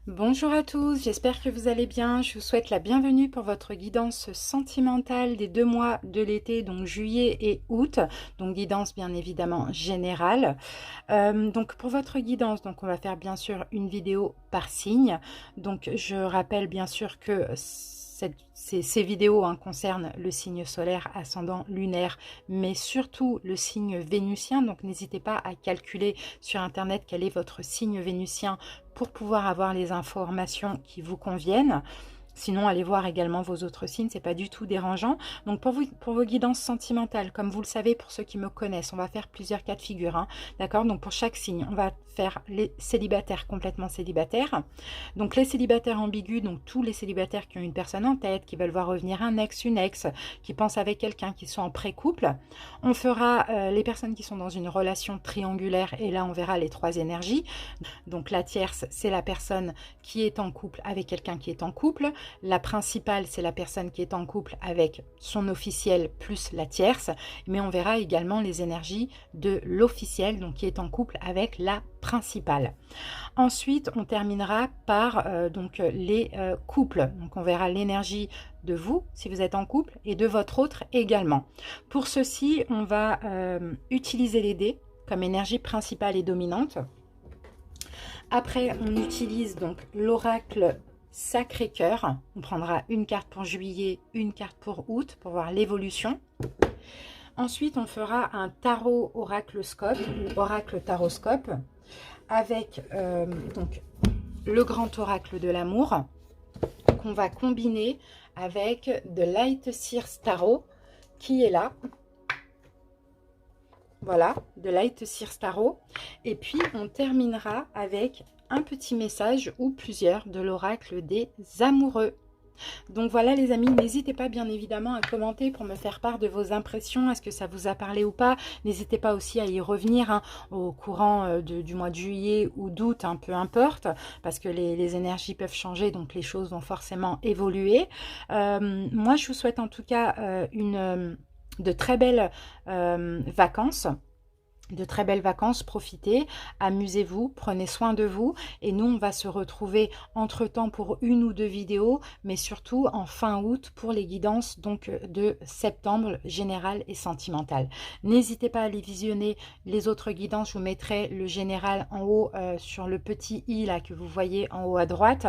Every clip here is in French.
Bonjour à tous, j'espère que vous allez bien. Je vous souhaite la bienvenue pour votre guidance sentimentale des 2 mois de l'été, donc juillet et août. Donc guidance bien évidemment générale. Donc pour votre guidance, donc on va faire bien sûr une vidéo par signe. Donc je rappelle bien sûr que ces vidéos concernent le signe solaire, ascendant, lunaire, mais surtout le signe vénusien. Donc n'hésitez pas à calculer sur internet quel est votre signe vénusien pour pouvoir avoir les informations qui vous conviennent. Sinon, allez voir également vos autres signes, c'est pas du tout dérangeant. Donc pour vos guidances sentimentales, comme vous le savez, pour ceux qui me connaissent, on va faire plusieurs cas de figure, hein, d'accord? Donc pour chaque signe, on va faire les célibataires complètement célibataires. Donc les célibataires ambigus, donc tous les célibataires qui ont une personne en tête, qui veulent voir revenir un ex, une ex, qui pensent avec quelqu'un, qui sont en pré-couple. On fera les personnes qui sont dans une relation triangulaire, et là on verra les 3 énergies. Donc la tierce, c'est la personne qui est en couple avec quelqu'un qui est en couple. La principale, c'est la personne qui est en couple avec son officiel plus la tierce. Mais on verra également les énergies de l'officiel, donc qui est en couple avec la principale. Ensuite, on terminera par les couples. Donc on verra l'énergie de vous, si vous êtes en couple, et de votre autre également. Pour ceci, on va utiliser les dés comme énergie principale et dominante. Après, on utilise donc l'oracle Sacré-Cœur. On prendra une carte pour juillet, une carte pour août, pour voir l'évolution. Ensuite, on fera un tarot oraclescope ou oracle taroscope avec donc le grand oracle de l'amour qu'on va combiner avec de Light Seers Tarot qui est là. Voilà, de Light Seers Tarot. Et puis, on terminera avec un petit message ou plusieurs de l'oracle des amoureux. Donc voilà les amis, n'hésitez pas bien évidemment à commenter pour me faire part de vos impressions, est-ce que ça vous a parlé ou pas. N'hésitez pas aussi à y revenir au courant du mois de juillet ou d'août, peu importe, parce que les énergies peuvent changer, donc les choses vont forcément évoluer. Moi je vous souhaite en tout cas de très belles vacances. De très belles vacances, profitez, amusez-vous, prenez soin de vous et nous on va se retrouver entre temps pour 1 ou 2 vidéos mais surtout en fin août pour les guidances donc de septembre générale et sentimentale. N'hésitez pas à aller visionner les autres guidances, je vous mettrai le général en haut sur le petit i là que vous voyez en haut à droite.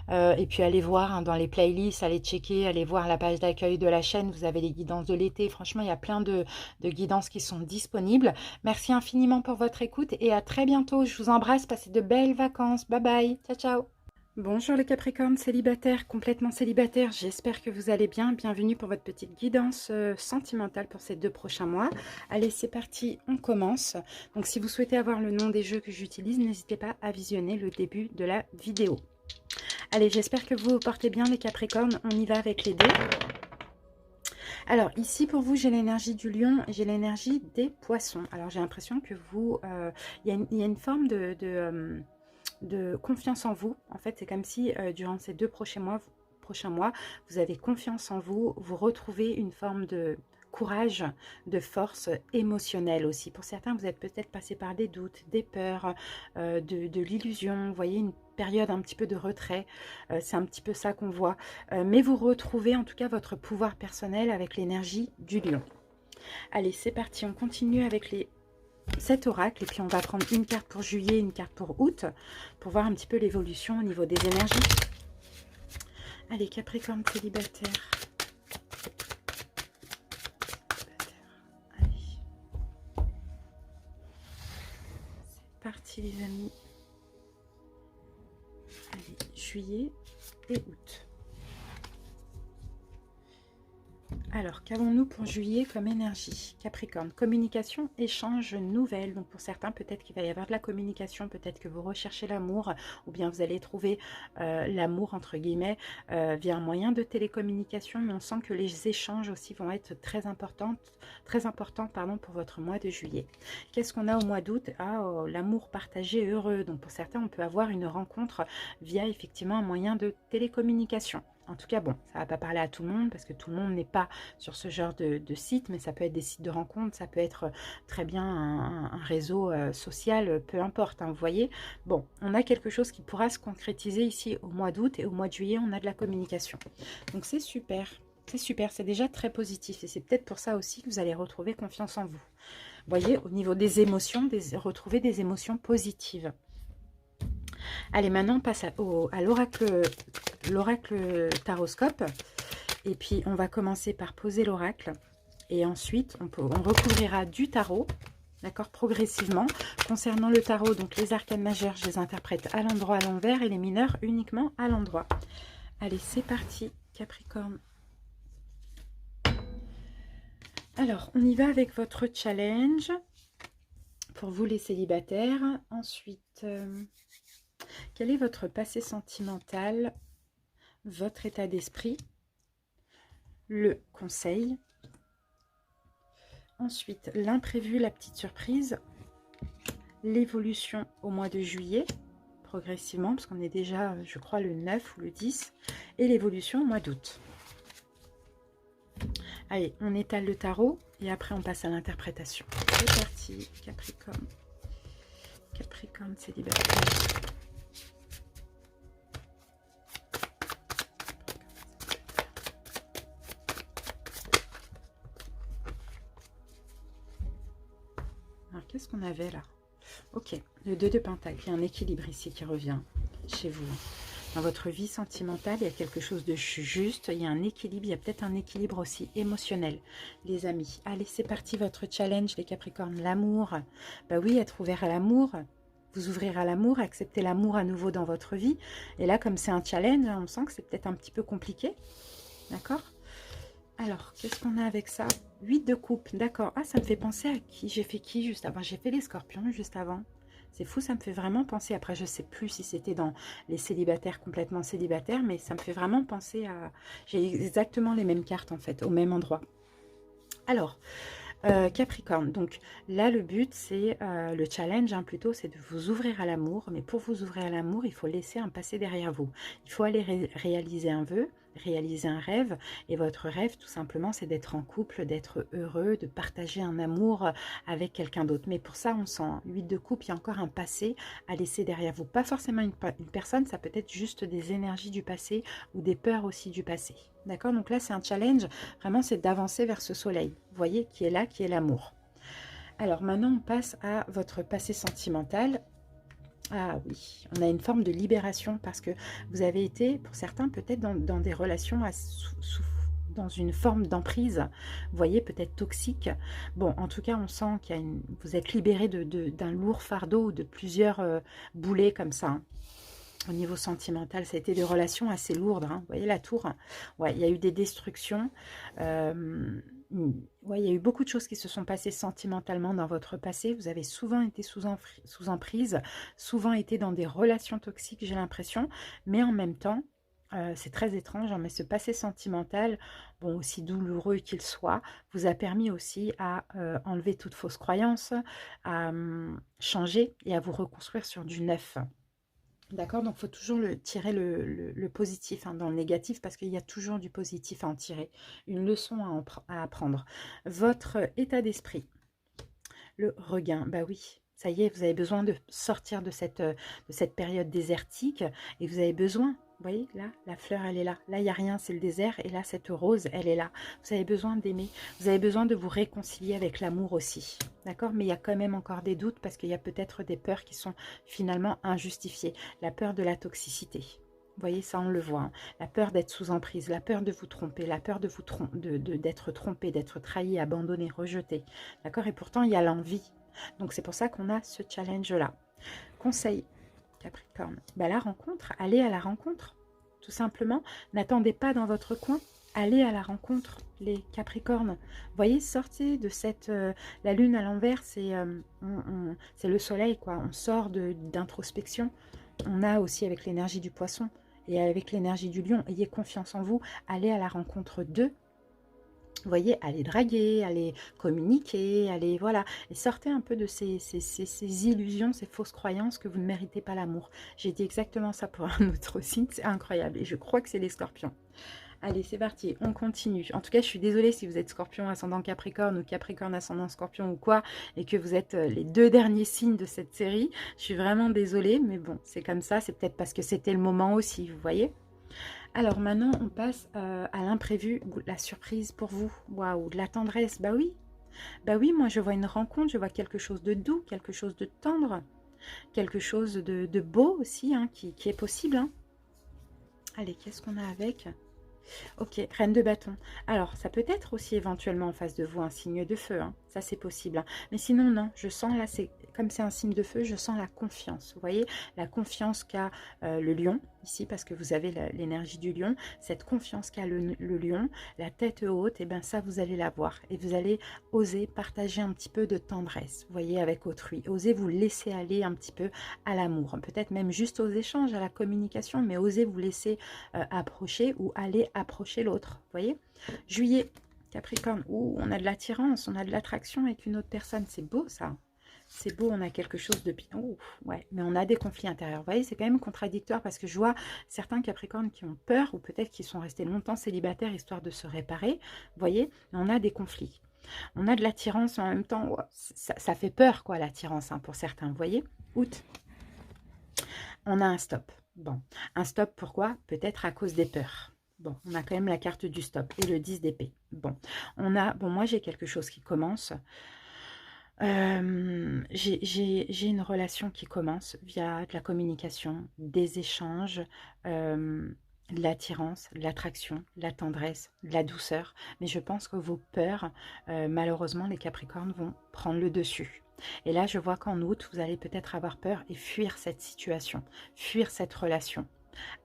Et puis allez voir dans les playlists, allez checker, allez voir la page d'accueil de la chaîne, vous avez les guidances de l'été, franchement il y a plein de guidances qui sont disponibles. Merci infiniment pour votre écoute et à très bientôt, je vous embrasse, passez de belles vacances, bye bye, ciao ciao. Bonjour les Capricornes célibataires, complètement célibataires, j'espère que vous allez bien. Bienvenue pour votre petite guidance sentimentale pour ces 2 prochains mois. Allez, c'est parti, on commence. Donc si vous souhaitez avoir le nom des jeux que j'utilise, n'hésitez pas à visionner le début de la vidéo. Allez, j'espère que vous vous portez bien les Capricornes, on y va avec les dés. Alors ici pour vous, j'ai l'énergie du lion, j'ai l'énergie des poissons. Alors j'ai l'impression que vous, il y a une forme de confiance en vous. En fait, c'est comme si durant ces 2 prochains mois, vous avez confiance en vous, vous retrouvez une forme de courage, de force émotionnelle aussi. Pour certains, vous êtes peut-être passé par des doutes, des peurs, de l'illusion. Vous voyez, une période un petit peu de retrait. C'est un petit peu ça qu'on voit. Mais vous retrouvez en tout cas votre pouvoir personnel avec l'énergie du lion. Allez, c'est parti. On continue avec cet oracle et puis on va prendre une carte pour juillet, une carte pour août pour voir un petit peu l'évolution au niveau des énergies. Allez, Capricorne célibataire. Parti les amis. Allez, juillet et août. Alors, qu'avons-nous pour juillet comme énergie? Capricorne, communication, échange, nouvelles. Donc pour certains, peut-être qu'il va y avoir de la communication, peut-être que vous recherchez l'amour, ou bien vous allez trouver l'amour, entre guillemets, via un moyen de télécommunication. Mais on sent que les échanges aussi vont être très importants pour votre mois de juillet. Qu'est-ce qu'on a au mois d'août? L'amour partagé heureux. Donc pour certains, on peut avoir une rencontre via effectivement un moyen de télécommunication. En tout cas, bon, ça va pas parler à tout le monde parce que tout le monde n'est pas sur ce genre de site, mais ça peut être des sites de rencontres, ça peut être très bien un réseau social, peu importe, hein, vous voyez. Bon, on a quelque chose qui pourra se concrétiser ici au mois d'août et au mois de juillet, on a de la communication. Donc c'est super, c'est déjà très positif et c'est peut-être pour ça aussi que vous allez retrouver confiance en vous. Vous voyez, au niveau des émotions, retrouver des émotions positives. Allez, maintenant on passe à l'oracle taroscope. Et puis on va commencer par poser l'oracle. Et ensuite on recouvrira du tarot, d'accord, progressivement. Concernant le tarot, donc les arcanes majeures, je les interprète à l'endroit, à l'envers, et les mineurs uniquement à l'endroit. Allez, c'est parti, Capricorne. Alors, on y va avec votre challenge. Pour vous les célibataires. Ensuite, quel est votre passé sentimental, votre état d'esprit, le conseil. Ensuite, l'imprévu, la petite surprise, l'évolution au mois de juillet, progressivement, parce qu'on est déjà, je crois, le 9 ou le 10, et l'évolution au mois d'août. Allez, on étale le tarot, et après on passe à l'interprétation. C'est parti, Capricorne. Capricorne célibataire. Alors, qu'est-ce qu'on avait là? Ok, le 2 de Pentacle, il y a un équilibre ici qui revient chez vous. Dans votre vie sentimentale, il y a quelque chose de juste, il y a un équilibre, il y a peut-être un équilibre aussi émotionnel, les amis. Allez, c'est parti, votre challenge, les Capricornes, l'amour. Bah oui, être ouvert à l'amour, vous ouvrir à l'amour, accepter l'amour à nouveau dans votre vie. Et là, comme c'est un challenge, on sent que c'est peut-être un petit peu compliqué, d'accord? Alors, qu'est-ce qu'on a avec ça? 8 de coupe, d'accord. Ah, ça me fait penser à qui? J'ai fait qui juste avant? J'ai fait les scorpions juste avant. C'est fou, ça me fait vraiment penser. Après, je ne sais plus si c'était dans les célibataires, complètement célibataires, mais ça me fait vraiment penser à... J'ai exactement les mêmes cartes, en fait, au même endroit. Alors, Capricorne, donc là, le but, c'est le challenge, hein, plutôt, c'est de vous ouvrir à l'amour. Mais pour vous ouvrir à l'amour, il faut laisser un passé derrière vous. Il faut aller réaliser un vœu, réaliser un rêve, et votre rêve tout simplement c'est d'être en couple, d'être heureux, de partager un amour avec quelqu'un d'autre. Mais pour ça on sent 8 de coupe, il y a encore un passé à laisser derrière vous, pas forcément une personne, ça peut être juste des énergies du passé ou des peurs aussi du passé, d'accord? Donc là c'est un challenge, vraiment c'est d'avancer vers ce soleil, vous voyez, qui est là, qui est l'amour. Alors maintenant on passe à votre passé sentimental. Ah oui, on a une forme de libération parce que vous avez été, pour certains, peut-être dans des relations dans une forme d'emprise, vous voyez, peut-être toxique. Bon, en tout cas, on sent qu'il y a vous êtes libéré d'un lourd fardeau ou de plusieurs boulets comme ça. Hein. Au niveau sentimental, ça a été des relations assez lourdes. Hein. Vous voyez la tour? Ouais, il y a eu des destructions. Ouais, il y a eu beaucoup de choses qui se sont passées sentimentalement dans votre passé. Vous avez souvent été sous emprise, souvent été dans des relations toxiques, j'ai l'impression. Mais en même temps, c'est très étrange, hein, mais ce passé sentimental, bon, aussi douloureux qu'il soit, vous a permis aussi à enlever toute fausse croyance, à changer et à vous reconstruire sur du neuf. D'accord, donc il faut toujours tirer le positif dans le négatif parce qu'il y a toujours du positif à en tirer, une leçon à apprendre. Votre état d'esprit, le regain, bah oui, ça y est, vous avez besoin de sortir de cette période désertique et vous avez besoin, vous voyez, là, la fleur, elle est là. Là, il n'y a rien, c'est le désert. Et là, cette rose, elle est là. Vous avez besoin d'aimer. Vous avez besoin de vous réconcilier avec l'amour aussi. D'accord? Mais il y a quand même encore des doutes parce qu'il y a peut-être des peurs qui sont finalement injustifiées. La peur de la toxicité. Vous voyez, ça, on le voit. Hein. La peur d'être sous emprise, la peur de vous tromper, la peur d'être trompé, d'être trahi, abandonné, rejeté. D'accord? Et pourtant, il y a l'envie. Donc, c'est pour ça qu'on a ce challenge-là. Conseil. Capricorne, bah, la rencontre, allez à la rencontre, tout simplement. N'attendez pas dans votre coin, allez à la rencontre, les Capricornes. Voyez, sortez de cette... la lune à l'envers, c'est le soleil, quoi. On sort d'introspection. On a aussi avec l'énergie du poisson et avec l'énergie du lion, ayez confiance en vous, allez à la rencontre d'eux. Vous voyez, allez draguer, allez communiquer, allez, voilà. Et sortez un peu de ces illusions, ces fausses croyances que vous ne méritez pas l'amour. J'ai dit exactement ça pour un autre signe, c'est incroyable. Et je crois que c'est les scorpions. Allez, c'est parti, on continue. En tout cas, je suis désolée si vous êtes scorpion ascendant capricorne ou capricorne ascendant scorpion ou quoi, et que vous êtes les 2 derniers signes de cette série. Je suis vraiment désolée, mais bon, c'est comme ça. C'est peut-être parce que c'était le moment aussi, vous voyez. Alors maintenant, on passe à l'imprévu, la surprise pour vous. Waouh, de la tendresse, bah oui, moi je vois une rencontre, je vois quelque chose de doux, quelque chose de tendre, quelque chose de beau aussi, hein, qui est possible. Hein. Allez, qu'est-ce qu'on a avec? Ok, reine de bâton. Alors, ça peut être aussi éventuellement en face de vous un signe de feu, hein. Ça c'est possible. Hein. Mais sinon, non, je sens là, comme c'est un signe de feu, je sens la confiance. Vous voyez, la confiance qu'a le lion, ici, parce que vous avez l'énergie du lion. Cette confiance qu'a le lion, la tête haute, et bien ça, vous allez la voir. Et vous allez oser partager un petit peu de tendresse, vous voyez, avec autrui. Osez vous laisser aller un petit peu à l'amour. Peut-être même juste aux échanges, à la communication, mais osez vous laisser approcher ou aller approcher l'autre, vous voyez. Juillet, Capricorne, où on a de l'attirance, on a de l'attraction avec une autre personne, c'est beau ça. C'est beau, on a quelque chose de bien. Oh, ouais, mais on a des conflits intérieurs. Vous voyez, c'est quand même contradictoire parce que je vois certains Capricornes qui ont peur ou peut-être qui sont restés longtemps célibataires histoire de se réparer. Vous voyez, mais on a des conflits. On a de l'attirance en même temps. Ça fait peur, quoi, l'attirance, hein, pour certains. Vous voyez, août, on a un stop. Bon, un stop, pourquoi? Peut-être à cause des peurs. Bon, on a quand même la carte du stop et le 10 d'épée. Bon, moi j'ai quelque chose qui commence. J'ai une relation qui commence via de la communication, des échanges, de l'attirance, de l'attraction, de la tendresse, de la douceur. Mais je pense que vos peurs, malheureusement, les Capricornes vont prendre le dessus. Et là, je vois qu'en août, vous allez peut-être avoir peur et fuir cette situation, fuir cette relation.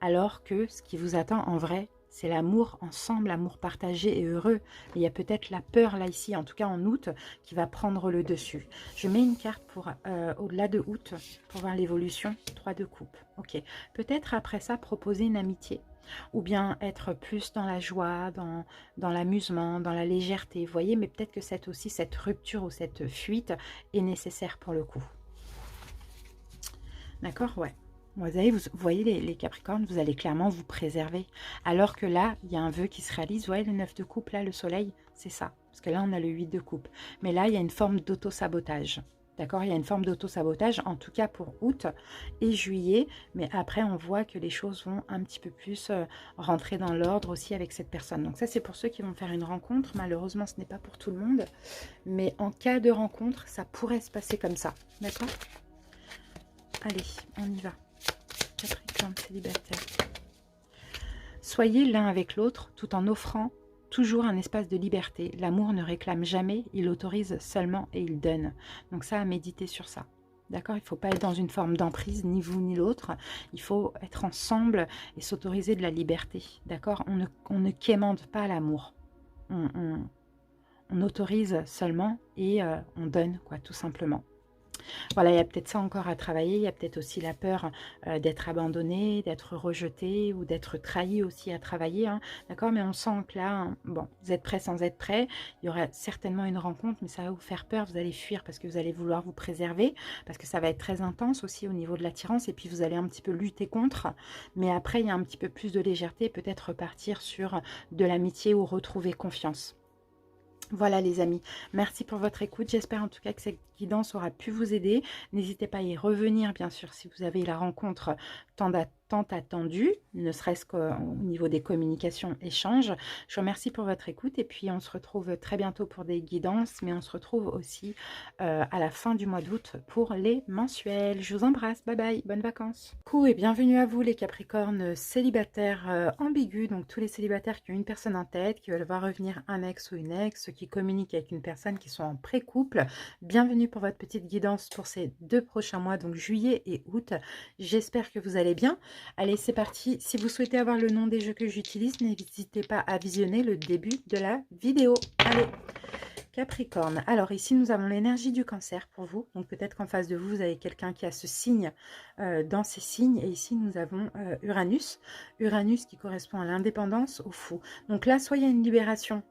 Alors que ce qui vous attend en vrai, c'est l'amour ensemble, l'amour partagé et heureux. Il y a peut-être la peur là ici, en tout cas en août, qui va prendre le dessus. Je mets une carte pour au-delà de août, pour voir l'évolution. 3 de coupe. Ok. Peut-être après ça, proposer une amitié. Ou bien être plus dans la joie, dans l'amusement, dans la légèreté. Vous voyez, mais peut-être que cette rupture ou cette fuite est nécessaire pour le coup. D'accord, ouais. Vous voyez les Capricornes, vous allez clairement vous préserver. Alors que là, il y a un vœu qui se réalise. Vous voyez le 9 de coupe, là, le soleil, c'est ça. Parce que là, on a le 8 de coupe. Mais là, il y a une forme d'auto-sabotage. D'accord, il y a une forme d'auto-sabotage, en tout cas pour août et juillet. Mais après, on voit que les choses vont un petit peu plus rentrer dans l'ordre aussi avec cette personne. Donc ça, c'est pour ceux qui vont faire une rencontre. Malheureusement, ce n'est pas pour tout le monde. Mais en cas de rencontre, ça pourrait se passer comme ça. D'accord? Allez, on y va. Capricorne célibataire. Soyez l'un avec l'autre tout en offrant toujours un espace de liberté. L'amour ne réclame jamais, il autorise seulement et il donne. Donc ça, à méditer sur ça. D'accord? Il ne faut pas être dans une forme d'emprise, ni vous ni l'autre. Il faut être ensemble et s'autoriser de la liberté. D'accord? On ne quémande pas l'amour. On autorise seulement et on donne, quoi, tout simplement. Voilà, il y a peut-être ça encore à travailler. Il y a peut-être aussi la peur d'être abandonné, d'être rejeté ou d'être trahi aussi à travailler. Hein, d'accord, mais on sent que là, hein, bon, vous êtes prêt sans être prêt. Il y aura certainement une rencontre, mais ça va vous faire peur. Vous allez fuir parce que vous allez vouloir vous préserver, parce que ça va être très intense aussi au niveau de l'attirance. Et puis vous allez un petit peu lutter contre. Mais après, il y a un petit peu plus de légèreté. Peut-être repartir sur de l'amitié ou retrouver confiance. Voilà les amis, merci pour votre écoute. J'espère en tout cas que cette guidance aura pu vous aider. N'hésitez pas à y revenir bien sûr si vous avez la rencontre tant attendue, ne serait-ce qu'au niveau des communications, échanges. Je vous remercie pour votre écoute et puis on se retrouve très bientôt pour des guidances, mais on se retrouve aussi à la fin du mois d'août pour les mensuels. Je vous embrasse, bye bye, bonnes vacances. Coucou et bienvenue à vous les Capricornes célibataires ambigus, donc tous les célibataires qui ont une personne en tête, qui veulent voir revenir un ex ou une ex, qui communiquent avec une personne qui sont en pré-couple. Bienvenue pour votre petite guidance pour ces 2 prochains mois, donc juillet et août. J'espère que vous allez bien. Allez, c'est parti. Si vous souhaitez avoir le nom des jeux que j'utilise, n'hésitez pas à visionner le début de la vidéo. Allez, Capricorne. Alors ici, nous avons l'énergie du cancer pour vous. Donc peut-être qu'en face de vous, vous avez quelqu'un qui a ce signe dans ces signes. Et ici, nous avons Uranus. Uranus qui correspond à l'indépendance, au fou. Donc là, soit il y a une libération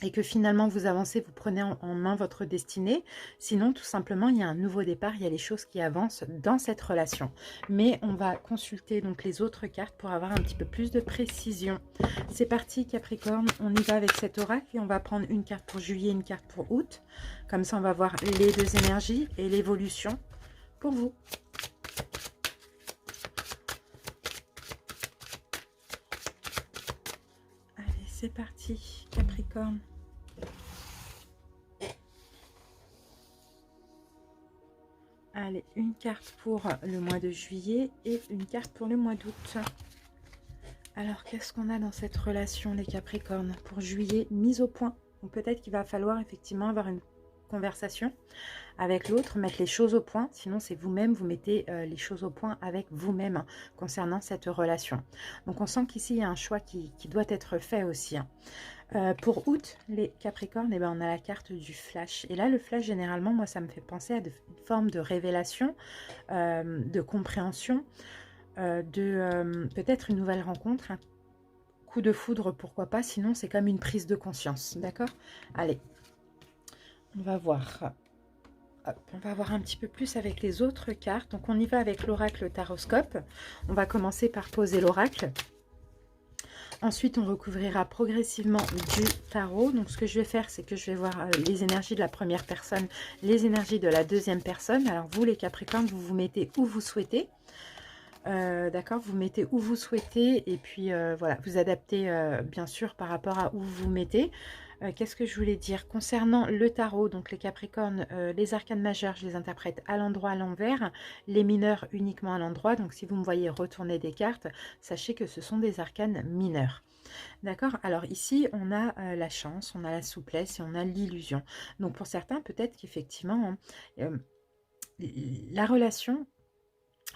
et que finalement vous avancez, vous prenez en main votre destinée. Sinon, tout simplement, il y a un nouveau départ, il y a les choses qui avancent dans cette relation. Mais on va consulter donc les autres cartes pour avoir un petit peu plus de précision. C'est parti Capricorne, on y va avec cet oracle et on va prendre une carte pour juillet, une carte pour août. Comme ça, on va voir les deux énergies et l'évolution pour vous. Allez, c'est parti Capricorne. Allez, une carte pour le mois de juillet et une carte pour le mois d'août. Alors, qu'est-ce qu'on a dans cette relation, les Capricornes? Pour juillet, mise au point. Donc, peut-être qu'il va falloir effectivement avoir une conversation avec l'autre, mettre les choses au point. Sinon, c'est vous-même, vous mettez les choses au point avec vous-même hein, concernant cette relation. Donc, on sent qu'ici, il y a un choix qui doit être fait aussi. Hein. Pour août, les Capricornes, eh ben, on a la carte du flash. Et là, le flash, généralement, moi, ça me fait penser à une forme de révélation, de compréhension, peut-être une nouvelle rencontre, un coup de foudre, pourquoi pas. Sinon, c'est comme une prise de conscience, d'accord? Allez, on va voir. Hop, on va voir un petit peu plus avec les autres cartes. Donc, on y va avec l'oracle Taroscope. On va commencer par poser l'oracle. Ensuite, on recouvrira progressivement du tarot. Donc, ce que je vais faire, c'est que je vais voir les énergies de la première personne, les énergies de la deuxième personne. Alors, vous, les Capricornes, vous vous mettez où vous souhaitez. D'accord, vous mettez où vous souhaitez. Et puis, voilà, vous adaptez, bien sûr, par rapport à où vous vous mettez. Qu'est-ce que je voulais dire? Concernant le tarot, donc les Capricornes, les arcanes majeures, je les interprète à l'endroit, à l'envers. Les mineurs uniquement à l'endroit. Donc, si vous me voyez retourner des cartes, sachez que ce sont des arcanes mineurs. D'accord? Alors ici, on a la chance, on a la souplesse et on a l'illusion. Donc, pour certains, peut-être qu'effectivement, la relation...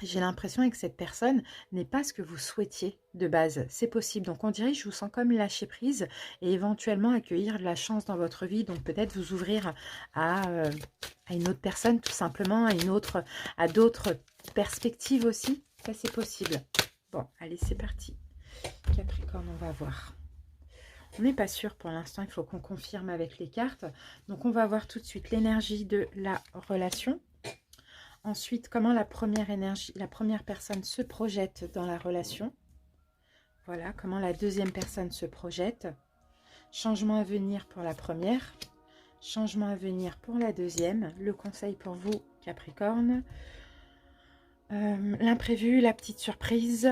J'ai l'impression que cette personne n'est pas ce que vous souhaitiez de base. C'est possible. Donc, on dirait que je vous sens comme lâcher prise et éventuellement accueillir de la chance dans votre vie. Donc, peut-être vous ouvrir à une autre personne, tout simplement, à d'autres perspectives aussi. Ça, c'est possible. Bon, allez, c'est parti. Capricorne, on va voir. On n'est pas sûr pour l'instant. Il faut qu'on confirme avec les cartes. Donc, on va voir tout de suite l'énergie de la relation. Ensuite, comment la première personne se projette dans la relation. Voilà, comment la deuxième personne se projette. Changement à venir pour la première. Changement à venir pour la deuxième. Le conseil pour vous, Capricorne. L'imprévu, la petite surprise.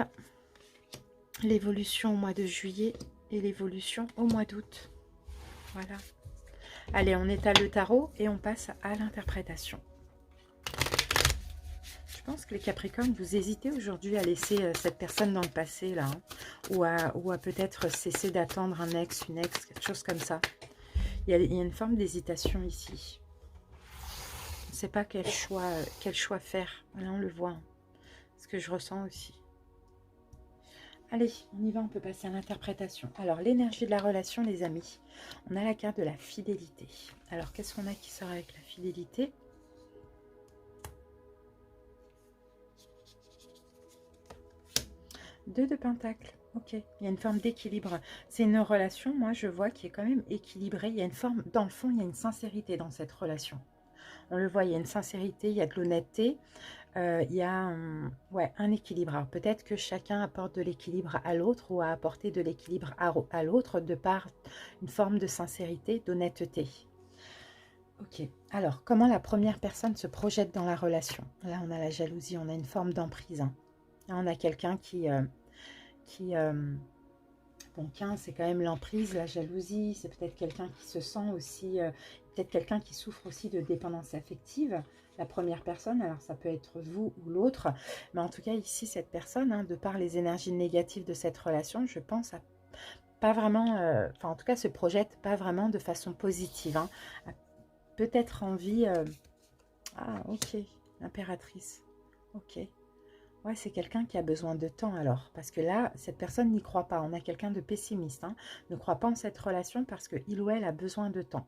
L'évolution au mois de juillet et l'évolution au mois d'août. Voilà. Allez, on étale le tarot et on passe à l'interprétation. Je pense que les Capricornes, vous hésitez aujourd'hui à laisser cette personne dans le passé, là, hein, ou à peut-être cesser d'attendre un ex, une ex, quelque chose comme ça. Il y a une forme d'hésitation ici. On ne sait pas quel choix faire. Là, on le voit. Hein. Ce que je ressens aussi. Allez, on y va, on peut passer à l'interprétation. Alors, l'énergie de la relation, les amis. On a la carte de la fidélité. Alors, qu'est-ce qu'on a qui sort avec la fidélité ? Deux de pentacles, ok. Il y a une forme d'équilibre. C'est une relation, moi, je vois, qui est quand même équilibrée. Il y a une forme, dans le fond, il y a une sincérité dans cette relation. On le voit, il y a une sincérité, il y a de l'honnêteté. Il y a ouais, un équilibre. Alors, peut-être que chacun apporte de l'équilibre à l'autre ou a apporté de l'équilibre à l'autre de par une forme de sincérité, d'honnêteté. Ok. Alors, comment la première personne se projette dans la relation? Là, on a la jalousie, on a une forme d'emprise. Hein. Là, on a quelqu'un bon, 15, c'est quand même l'emprise, la jalousie. C'est peut-être quelqu'un qui se sent aussi... peut-être quelqu'un qui souffre aussi de dépendance affective. La première personne, alors ça peut être vous ou l'autre. Mais en tout cas, ici, cette personne, hein, de par les énergies négatives de cette relation, je pense à pas vraiment... enfin, en tout cas, se projette pas vraiment de façon positive. Hein, peut-être envie... ah, ok. L'impératrice. Ok. Ouais, c'est quelqu'un qui a besoin de temps alors. Parce que là, cette personne n'y croit pas. On a quelqu'un de pessimiste. Hein, ne croit pas en cette relation parce qu'il ou elle a besoin de temps.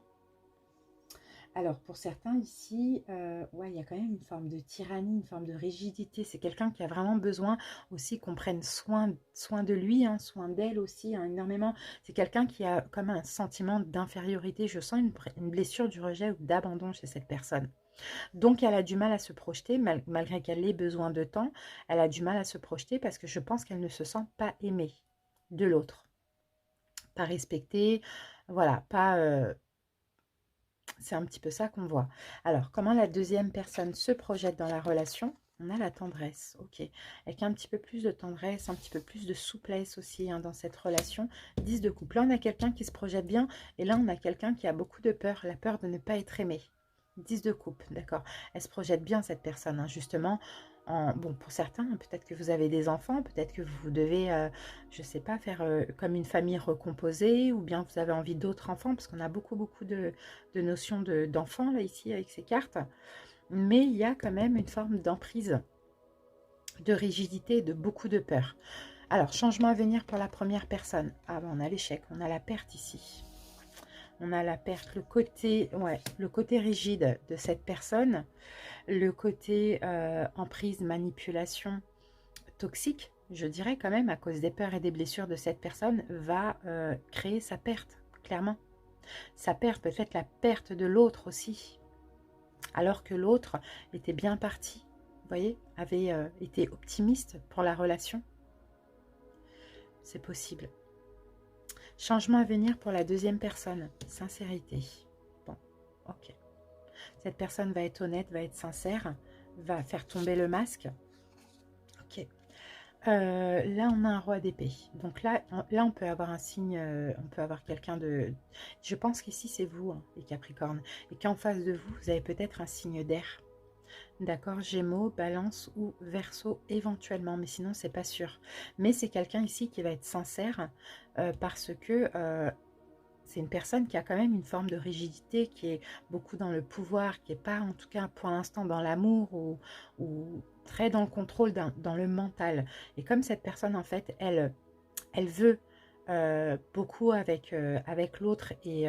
Alors, pour certains ici, ouais, il y a quand même une forme de tyrannie, une forme de rigidité. C'est quelqu'un qui a vraiment besoin aussi qu'on prenne soin de lui, hein, soin d'elle aussi, hein, énormément. C'est quelqu'un qui a comme un sentiment d'infériorité. Je sens une blessure du rejet ou d'abandon chez cette personne. Donc, elle a du mal à se projeter, malgré qu'elle ait besoin de temps. Elle a du mal à se projeter parce que je pense qu'elle ne se sent pas aimée de l'autre, pas respectée, voilà, pas... c'est un petit peu ça qu'on voit. Alors, comment la deuxième personne se projette dans la relation? On a la tendresse, ok. Avec un petit peu plus de tendresse, un petit peu plus de souplesse aussi, hein, dans cette relation. 10 de coupe. Là, on a quelqu'un qui se projette bien. Et là, on a quelqu'un qui a beaucoup de peur. La peur de ne pas être aimé. 10 de coupe, d'accord. Elle se projette bien, cette personne, hein, justement. Bon, pour certains, peut-être que vous avez des enfants, peut-être que vous devez, je ne sais pas, faire comme une famille recomposée, ou bien vous avez envie d'autres enfants, parce qu'on a beaucoup de notions d'enfants, là, ici, avec ces cartes. Mais il y a quand même une forme d'emprise, de rigidité, de beaucoup de peur. Alors, changement à venir pour la première personne. Ah ben, on a l'échec, on a la perte ici. On a la perte, ouais, le côté rigide de cette personne, le côté emprise, manipulation, toxique, je dirais quand même, à cause des peurs et des blessures de cette personne, va créer sa perte, clairement. Sa perte, peut-être la perte de l'autre aussi, alors que l'autre était bien parti, vous voyez, avait été optimiste pour la relation. C'est possible. Changement à venir pour la deuxième personne, sincérité. Bon, ok. Cette personne va être honnête, va être sincère, va faire tomber le masque. Ok. Là, on a un roi d'épée. Donc là, on peut avoir un signe, on peut avoir quelqu'un de... Je pense qu'ici, c'est vous, hein, les Capricornes. Et qu'en face de vous, vous avez peut-être un signe d'air. D'accord, Gémeaux, Balance ou Verseau éventuellement, mais sinon, c'est pas sûr. Mais c'est quelqu'un ici qui va être sincère parce que... c'est une personne qui a quand même une forme de rigidité, qui est beaucoup dans le pouvoir, qui n'est pas en tout cas pour l'instant dans l'amour ou très dans le contrôle, dans le mental. Et comme cette personne en fait, elle veut beaucoup avec l'autre et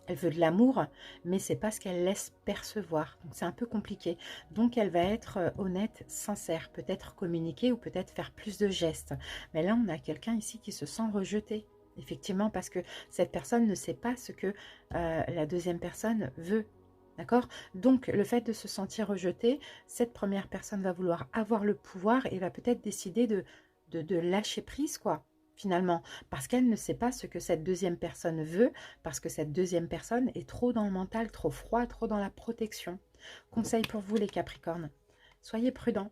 elle veut de l'amour, mais c'est pas ce qu'elle laisse percevoir. Donc c'est un peu compliqué. Donc elle va être honnête, sincère, peut-être communiquer ou peut-être faire plus de gestes. Mais là on a quelqu'un ici qui se sent rejeté. Effectivement, parce que cette personne ne sait pas ce que la deuxième personne veut. D'accord? Donc, le fait de se sentir rejeté, cette première personne va vouloir avoir le pouvoir et va peut-être décider de lâcher prise, quoi, finalement. Parce qu'elle ne sait pas ce que cette deuxième personne veut, parce que cette deuxième personne est trop dans le mental, trop froid, trop dans la protection. Conseil pour vous, les Capricornes. Soyez prudents.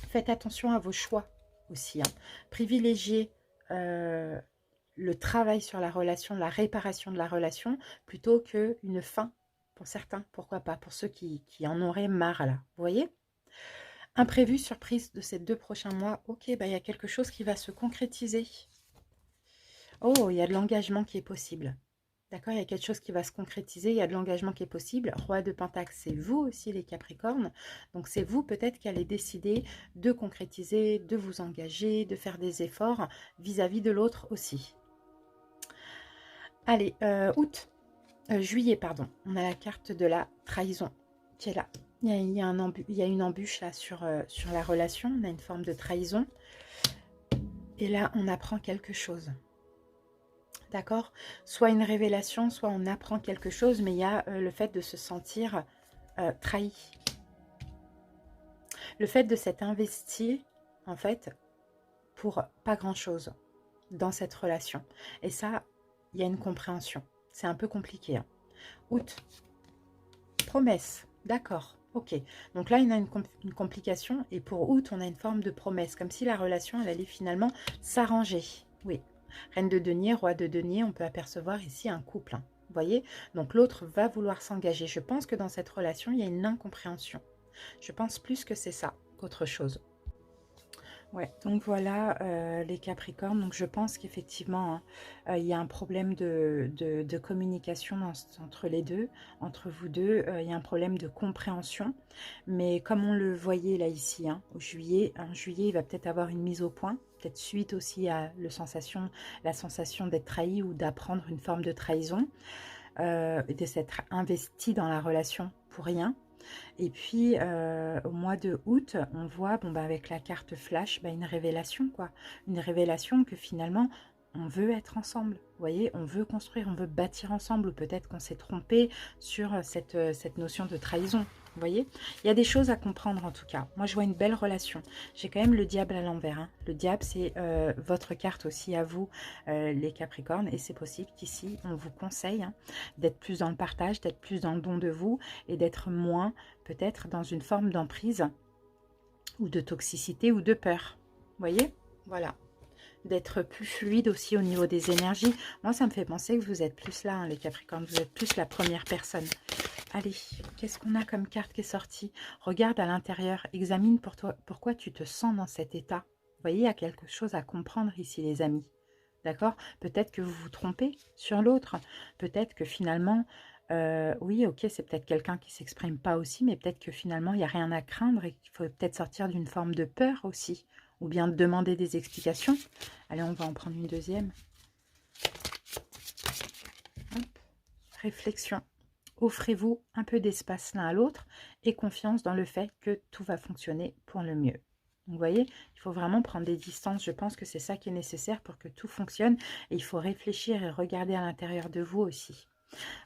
Faites attention à vos choix aussi. Hein. Privilégiez... le travail sur la relation, la réparation de la relation, plutôt qu'une fin, pour certains, pourquoi pas, pour ceux qui en auraient marre là, vous voyez? Imprévu, surprise de ces 2 prochains mois, ok, bah, il y a quelque chose qui va se concrétiser. Oh, il y a de l'engagement qui est possible. D'accord, il y a quelque chose qui va se concrétiser, il y a de l'engagement qui est possible. Roi de Pentacle, c'est vous aussi les Capricornes. Donc c'est vous peut-être qui allez décider de concrétiser, de vous engager, de faire des efforts vis-à-vis de l'autre aussi. Allez, juillet, pardon. On a la carte de la trahison qui est là. Il y a une embûche là sur la relation. On a une forme de trahison. Et là, on apprend quelque chose. D'accord? Soit une révélation, soit on apprend quelque chose, mais il y a le fait de se sentir trahi. Le fait de s'être investi, en fait, pour pas grand-chose dans cette relation. Et ça, il y a une compréhension. C'est un peu compliqué. Hein. Août. Promesse. D'accord. Ok. Donc là, il y a une complication. Et pour août, on a une forme de promesse. Comme si la relation, elle allait finalement s'arranger. Oui. Reine de denier, roi de denier, on peut apercevoir ici un couple. Hein. Vous voyez? Donc l'autre va vouloir s'engager. Je pense que dans cette relation, il y a une incompréhension. Je pense plus que c'est ça qu'autre chose. Ouais, donc voilà les Capricornes. Donc je pense qu'effectivement, hein, il y a un problème de communication entre les deux, entre vous deux. Il y a un problème de compréhension. Mais comme on le voyait là ici, hein, en juillet, il va peut-être avoir une mise au point. Peut-être suite aussi à la sensation d'être trahi ou d'apprendre une forme de trahison. de s'être investi dans la relation pour rien. Et puis, au mois de août, on voit, bon, bah, avec la carte flash, bah, une révélation, quoi. Une révélation que finalement, on veut être ensemble. Vous voyez, on veut construire, on veut bâtir ensemble. Ou peut-être qu'on s'est trompé sur cette notion de trahison. Vous voyez, il y a des choses à comprendre en tout cas. Moi, je vois une belle relation. J'ai quand même le diable à l'envers, hein. Le diable, c'est votre carte aussi à vous, les Capricornes. Et c'est possible qu'ici, on vous conseille, hein, d'être plus dans le partage, d'être plus dans le don de vous et d'être moins peut-être dans une forme d'emprise ou de toxicité ou de peur. Vous voyez? Voilà. D'être plus fluide aussi au niveau des énergies. Moi, ça me fait penser que vous êtes plus là, hein, les Capricornes. Vous êtes plus la première personne. Allez, qu'est-ce qu'on a comme carte qui est sortie? Regarde à l'intérieur. Examine pour toi pourquoi tu te sens dans cet état. Vous voyez, il y a quelque chose à comprendre ici, les amis. D'accord? Peut-être que vous vous trompez sur l'autre. Peut-être que finalement, oui, ok, c'est peut-être quelqu'un qui ne s'exprime pas aussi, mais peut-être que finalement, il n'y a rien à craindre et qu'il faut peut-être sortir d'une forme de peur aussi. Ou bien demander des explications. Allez, on va en prendre une deuxième. Hop. Réflexion. Offrez-vous un peu d'espace l'un à l'autre et confiance dans le fait que tout va fonctionner pour le mieux. Vous voyez, il faut vraiment prendre des distances. Je pense que c'est ça qui est nécessaire pour que tout fonctionne. Et il faut réfléchir et regarder à l'intérieur de vous aussi.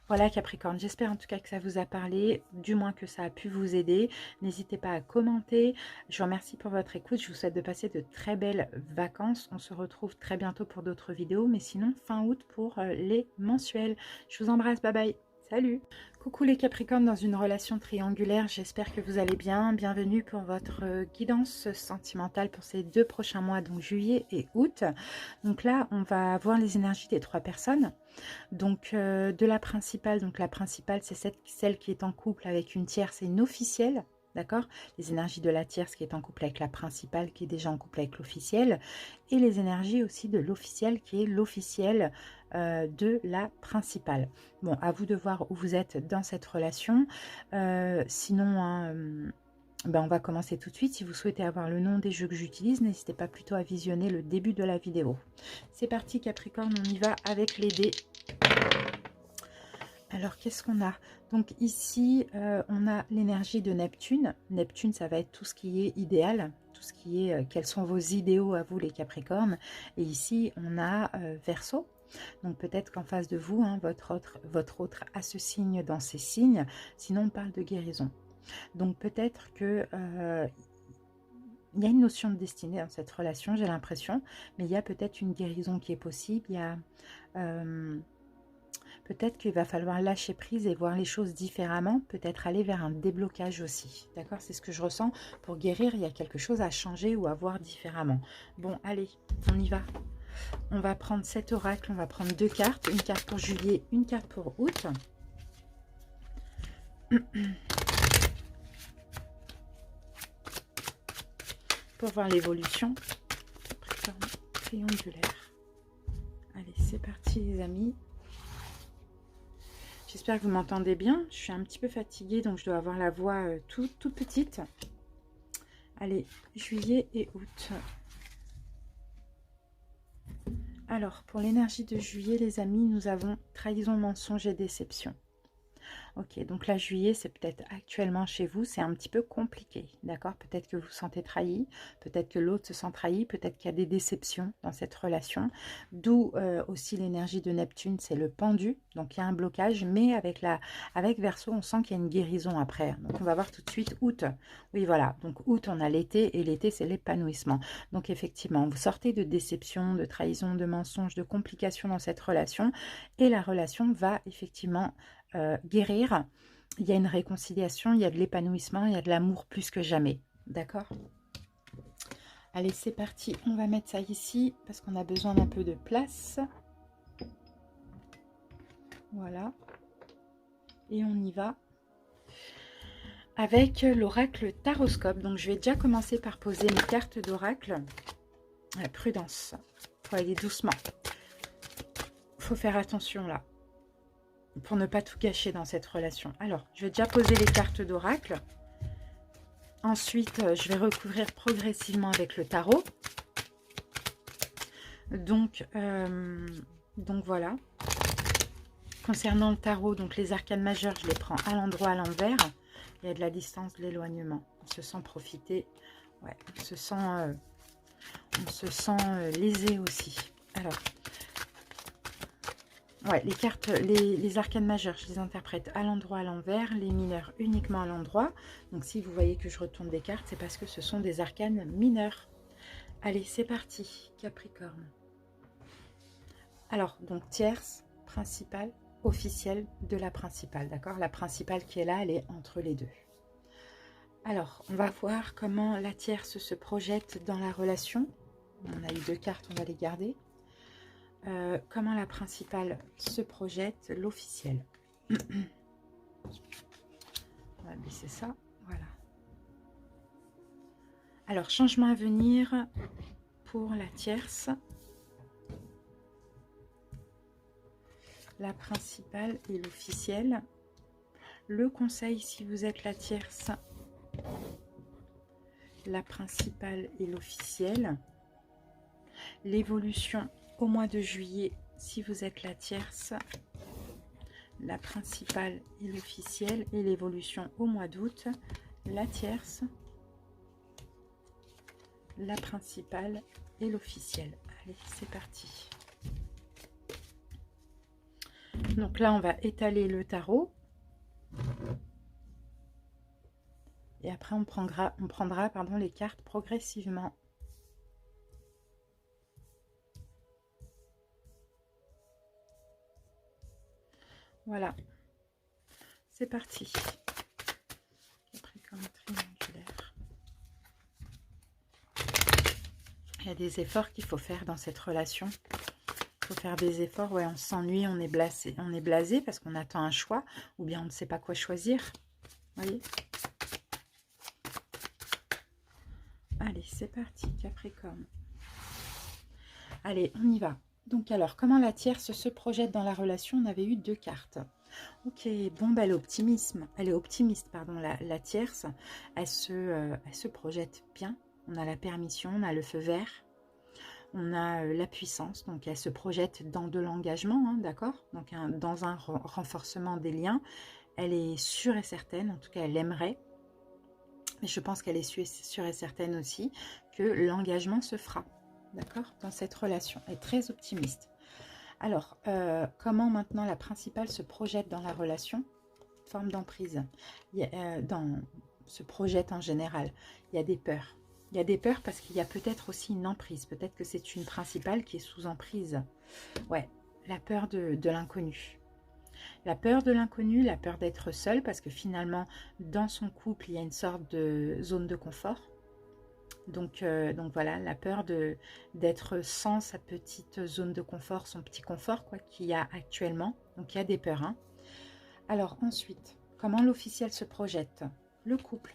Voilà Capricorne, j'espère en tout cas que ça vous a parlé, du moins que ça a pu vous aider. N'hésitez pas à commenter. Je vous remercie pour votre écoute. Je vous souhaite de passer de très belles vacances. On se retrouve très bientôt pour d'autres vidéos, mais sinon fin août pour les mensuels. Je vous embrasse, bye bye. Salut! Coucou les Capricornes dans une relation triangulaire, j'espère que vous allez bien. Bienvenue pour votre guidance sentimentale pour ces 2 prochains mois, donc juillet et août. Donc là, on va voir les énergies des 3 personnes. Donc de la principale, c'est celle qui est en couple avec une tierce et une officielle. D'accord? Les énergies de la tierce qui est en couple avec la principale, qui est déjà en couple avec l'officiel. Et les énergies aussi de l'officiel, qui est l'officiel de la principale. Bon, à vous de voir où vous êtes dans cette relation. Sinon, hein, ben on va commencer tout de suite. Si vous souhaitez avoir le nom des jeux que j'utilise, n'hésitez pas plutôt à visionner le début de la vidéo. C'est parti Capricorne, on y va avec les dés. Alors, qu'est-ce qu'on a? Donc ici, on a l'énergie de Neptune. Neptune, ça va être tout ce qui est idéal, tout ce qui est, quels sont vos idéaux à vous les Capricornes. Et ici, on a Verseau. Donc peut-être qu'en face de vous, hein, votre autre a ce signe dans ces signes. Sinon, on parle de guérison. Donc peut-être que... il y a une notion de destinée dans cette relation, j'ai l'impression. Mais il y a peut-être une guérison qui est possible. Il y a... peut-être qu'il va falloir lâcher prise et voir les choses différemment, peut-être aller vers un déblocage aussi. D'accord? C'est ce que je ressens. Pour guérir, il y a quelque chose à changer ou à voir différemment. Bon, allez, on y va. On va prendre cet oracle, on va prendre 2 cartes. Une carte pour juillet, une carte pour août. Pour voir l'évolution. Triangulaire. Allez, c'est parti les amis. J'espère que vous m'entendez bien. Je suis un petit peu fatiguée, donc je dois avoir la voix toute petite. Allez, juillet et août. Alors, pour l'énergie de juillet, les amis, nous avons trahison, mensonge et déception. Ok, donc là, juillet, c'est peut-être actuellement chez vous, c'est un petit peu compliqué, d'accord? Peut-être que vous vous sentez trahi, peut-être que l'autre se sent trahi, peut-être qu'il y a des déceptions dans cette relation. D'où aussi l'énergie de Neptune, c'est le pendu, donc il y a un blocage, mais avec Verseau, on sent qu'il y a une guérison après. Donc on va voir tout de suite août. Oui, voilà, donc août, on a l'été, et l'été, c'est l'épanouissement. Donc effectivement, vous sortez de déception, de trahison, de mensonge, de complications dans cette relation, et la relation va effectivement... guérir, il y a une réconciliation, il y a de l'épanouissement, il y a de l'amour plus que jamais. D'accord? Allez, c'est parti. On va mettre ça ici parce qu'on a besoin d'un peu de place. Voilà. Et on y va avec l'oracle Taroscope. Donc, je vais déjà commencer par poser mes cartes d'oracle. Prudence. Il faut aller doucement. Il faut faire attention là, pour ne pas tout gâcher dans cette relation. Alors, je vais déjà poser les cartes d'oracle. Ensuite, je vais recouvrir progressivement avec le tarot. Donc voilà. Concernant le tarot, donc les arcanes majeures, je les prends à l'endroit, à l'envers. Il y a de la distance, de l'éloignement. On se sent profiter. Ouais, on se sent lésé aussi. Alors, ouais, les cartes, les arcanes majeures, je les interprète à l'endroit, à l'envers. Les mineurs uniquement à l'endroit. Donc, si vous voyez que je retourne des cartes, c'est parce que ce sont des arcanes mineurs. Allez, c'est parti, Capricorne. Alors, donc tierce, principale, officielle de la principale, d'accord? La principale qui est là, elle est entre les deux. Alors, on va voir comment la tierce se projette dans la relation. On a eu 2 cartes, on va les garder. Comment la principale se projette, l'officielle. On va baisser ça, voilà. Alors, changement à venir pour la tierce. La principale et l'officielle. Le conseil, si vous êtes la tierce, la principale et l'officielle. L'évolution au mois de juillet, si vous êtes la tierce, la principale et l'officielle. Et l'évolution au mois d'août, la tierce, la principale et l'officielle. Allez, c'est parti. Donc là, on va étaler le tarot. Et après, on prendra les cartes progressivement. Voilà. C'est parti. Capricorne triangulaire. Il y a des efforts qu'il faut faire dans cette relation. Il faut faire des efforts. Ouais, on s'ennuie, on est blasé parce qu'on attend un choix. Ou bien on ne sait pas quoi choisir. Vous voyez ? Allez, c'est parti, Capricorne. Allez, on y va. Donc alors, comment la tierce se projette dans la relation? On avait eu 2 cartes. Ok, bon, bah, elle est optimiste, pardon, la tierce. Elle se projette bien. On a la permission, on a le feu vert. On a la puissance, donc elle se projette dans de l'engagement, hein, d'accord? Donc dans un renforcement des liens. Elle est sûre et certaine, en tout cas elle aimerait. Mais je pense qu'elle est sûre et certaine aussi que l'engagement se fera, d'accord, dans cette relation. Elle est très optimiste. Alors, comment maintenant la principale se projette dans la relation? Forme d'emprise. Se projette en général. Il y a des peurs. Il y a des peurs parce qu'il y a peut-être aussi une emprise. Peut-être que c'est une principale qui est sous emprise. Ouais, la peur de l'inconnu. La peur de l'inconnu, la peur d'être seule, parce que finalement, dans son couple, il y a une sorte de zone de confort. Donc voilà, la peur d'être sans sa petite zone de confort, son petit confort quoi qu'il y a actuellement. Donc il y a des peurs. Hein. Alors ensuite, comment l'officiel se projette? Le couple.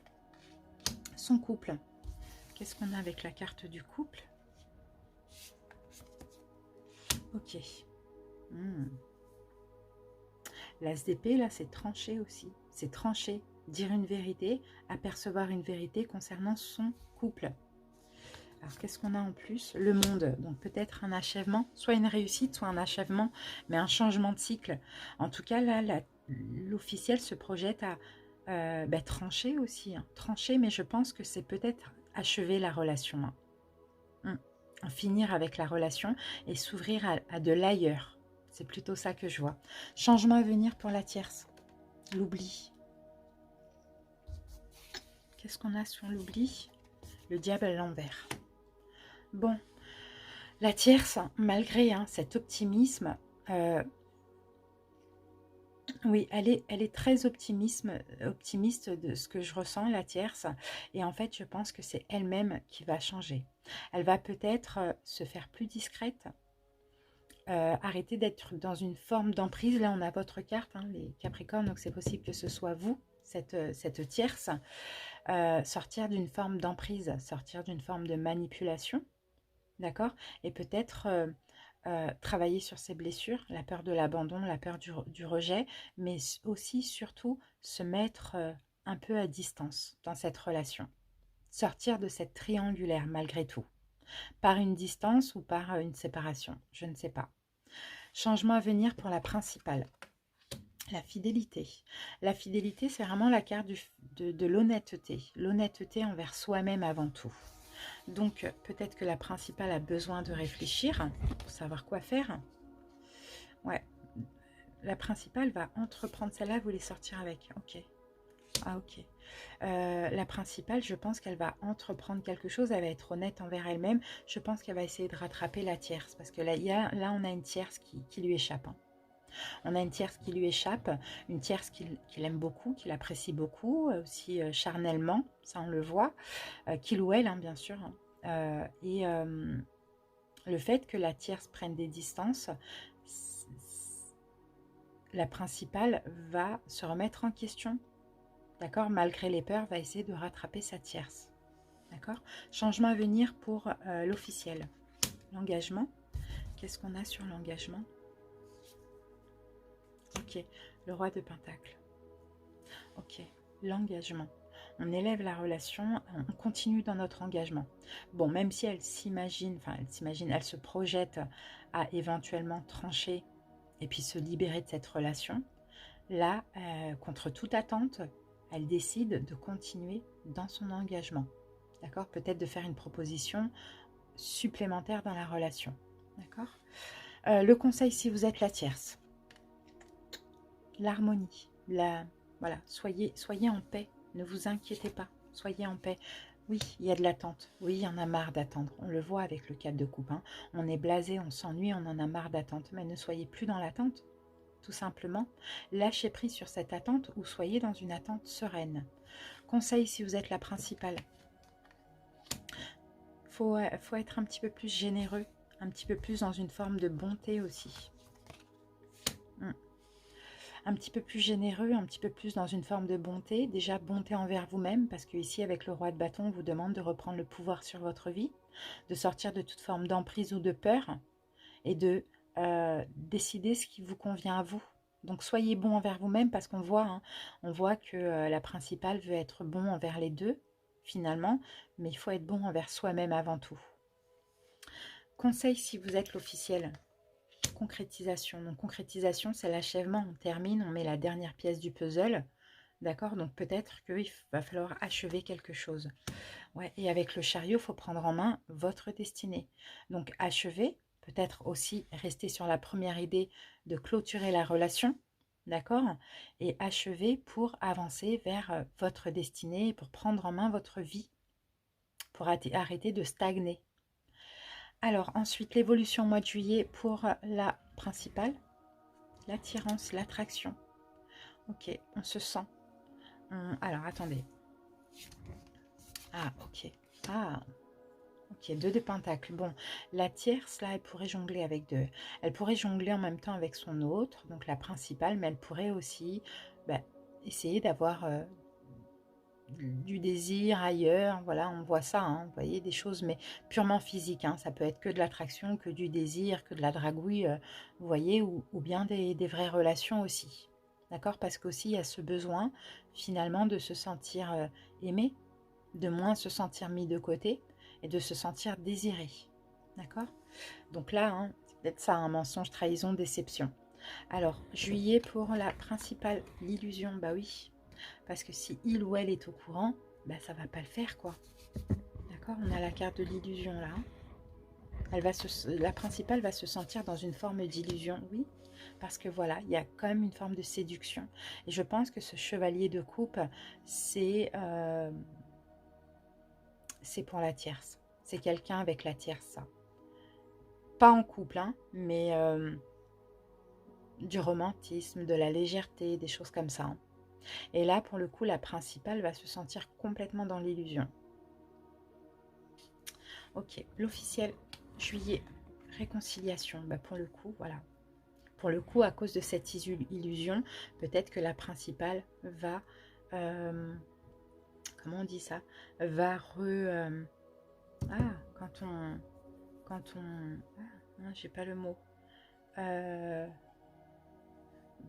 Son couple. Qu'est-ce qu'on a avec la carte du couple? Ok. L'as d'épée, là, c'est tranché aussi. C'est tranché. Dire une vérité, apercevoir une vérité concernant son couple. Alors, qu'est-ce qu'on a en plus? Le monde. Donc, peut-être un achèvement. Soit une réussite, soit un achèvement. Mais un changement de cycle. En tout cas, là, l'officiel se projette à trancher aussi. Hein. Trancher, mais je pense que c'est peut-être achever la relation. Hein. En finir avec la relation et s'ouvrir à de l'ailleurs. C'est plutôt ça que je vois. Changement à venir pour la tierce. L'oubli. Qu'est-ce qu'on a sur l'oubli? Le diable à l'envers. Bon, la tierce, malgré cet optimisme, oui, elle est très optimiste de ce que je ressens, la tierce. Et en fait, je pense que c'est elle-même qui va changer. Elle va peut-être se faire plus discrète. Arrêtez d'être dans une forme d'emprise. Là, on a votre carte, hein, les Capricornes, donc c'est possible que ce soit vous, cette tierce. Sortir d'une forme d'emprise, sortir d'une forme de manipulation, d'accord? Et peut-être travailler sur ses blessures, la peur de l'abandon, la peur du rejet, mais aussi, surtout, se mettre un peu à distance dans cette relation. Sortir de cette triangulaire, malgré tout. Par une distance ou par une séparation, je ne sais pas. Changement à venir pour la principale. La fidélité. La fidélité, c'est vraiment la carte de l'honnêteté. L'honnêteté envers soi-même avant tout. Donc, peut-être que la principale a besoin de réfléchir pour savoir quoi faire. Ouais, la principale va entreprendre. Celle-là, vous voulez sortir avec. Ok. Ah, ok. La principale, je pense qu'elle va entreprendre quelque chose. Elle va être honnête envers elle-même. Je pense qu'elle va essayer de rattraper la tierce. Parce que là, on a une tierce qui lui échappe. Hein. On a une tierce qui lui échappe, une tierce qu'il aime beaucoup, qu'il apprécie beaucoup, aussi charnellement, ça on le voit, qu'il ou elle, hein, bien sûr. Et le fait que la tierce prenne des distances, la principale va se remettre en question, d'accord? Malgré les peurs, va essayer de rattraper sa tierce, d'accord? Changement à venir pour l'officiel. L'engagement, qu'est-ce qu'on a sur l'engagement? Ok, le roi de Pentacle. Ok, l'engagement. On élève la relation, on continue dans notre engagement. Bon, même si elle s'imagine, elle se projette à éventuellement trancher et puis se libérer de cette relation, là, contre toute attente, elle décide de continuer dans son engagement. D'accord? Peut-être de faire une proposition supplémentaire dans la relation. D'accord? Le conseil, si vous êtes la tierce, l'harmonie, voilà, soyez en paix, ne vous inquiétez pas, soyez en paix. Oui, il y a de l'attente, oui, il y en a marre d'attendre, on le voit avec le 4 de coupe, hein. On est blasé, on s'ennuie, on en a marre d'attente, mais ne soyez plus dans l'attente, tout simplement. Lâchez prise sur cette attente ou soyez dans une attente sereine. Conseil si vous êtes la principale, faut être un petit peu plus généreux, un petit peu plus dans une forme de bonté aussi. Un petit peu plus généreux, un petit peu plus dans une forme de bonté. Déjà, bonté envers vous-même, parce que ici, avec le roi de bâton, on vous demande de reprendre le pouvoir sur votre vie, de sortir de toute forme d'emprise ou de peur, et de décider ce qui vous convient à vous. Donc, soyez bon envers vous-même, parce qu'on voit, hein, on voit que la principale veut être bon envers les deux, finalement, mais il faut être bon envers soi-même avant tout. Conseil si vous êtes l'officiel. Concrétisation. Donc, concrétisation, c'est l'achèvement. On termine, on met la dernière pièce du puzzle. D'accord? Donc, peut-être qu'il va falloir achever quelque chose. Ouais, et avec le chariot, il faut prendre en main votre destinée. Donc, achever, peut-être aussi rester sur la première idée de clôturer la relation. D'accord? Et achever pour avancer vers votre destinée, pour prendre en main votre vie, pour arrêter de stagner. Alors, ensuite, l'évolution au mois de juillet pour la principale. L'attirance, l'attraction. Ok, on se sent. Alors, attendez. Ah, ok. Ah, ok, 2 de pentacle. Bon, la tierce, là, elle pourrait jongler avec deux. Elle pourrait jongler en même temps avec son autre, donc la principale, mais elle pourrait aussi essayer d'avoir du désir ailleurs. Voilà, on voit ça, hein, vous voyez, des choses, mais purement physiques. Hein, ça peut être que de l'attraction, que du désir, que de la dragouille, vous voyez, ou bien des vraies relations aussi. D'accord? Parce qu'aussi, il y a ce besoin, finalement, de se sentir aimé, de moins se sentir mis de côté et de se sentir désiré. D'accord? Donc là, hein, c'est peut-être ça, un mensonge, trahison, déception. Alors, juillet pour la principale, l'illusion, bah oui. Parce que si il ou elle est au courant, bah ça va pas le faire, quoi. D'accord? On a la carte de l'illusion là. La principale va se sentir dans une forme d'illusion, oui. Parce que voilà, il y a quand même une forme de séduction. Et je pense que ce chevalier de coupe, c'est pour la tierce. C'est quelqu'un avec la tierce, ça. Pas en couple, hein, mais du romantisme, de la légèreté, des choses comme ça. Hein. Et là, pour le coup, la principale va se sentir complètement dans l'illusion. Ok, l'officiel, juillet, réconciliation. Bah pour le coup, voilà. Pour le coup, à cause de cette illusion, peut-être que la principale va... comment on dit ça? Va ah, quand on... Ah, j'ai pas le mot.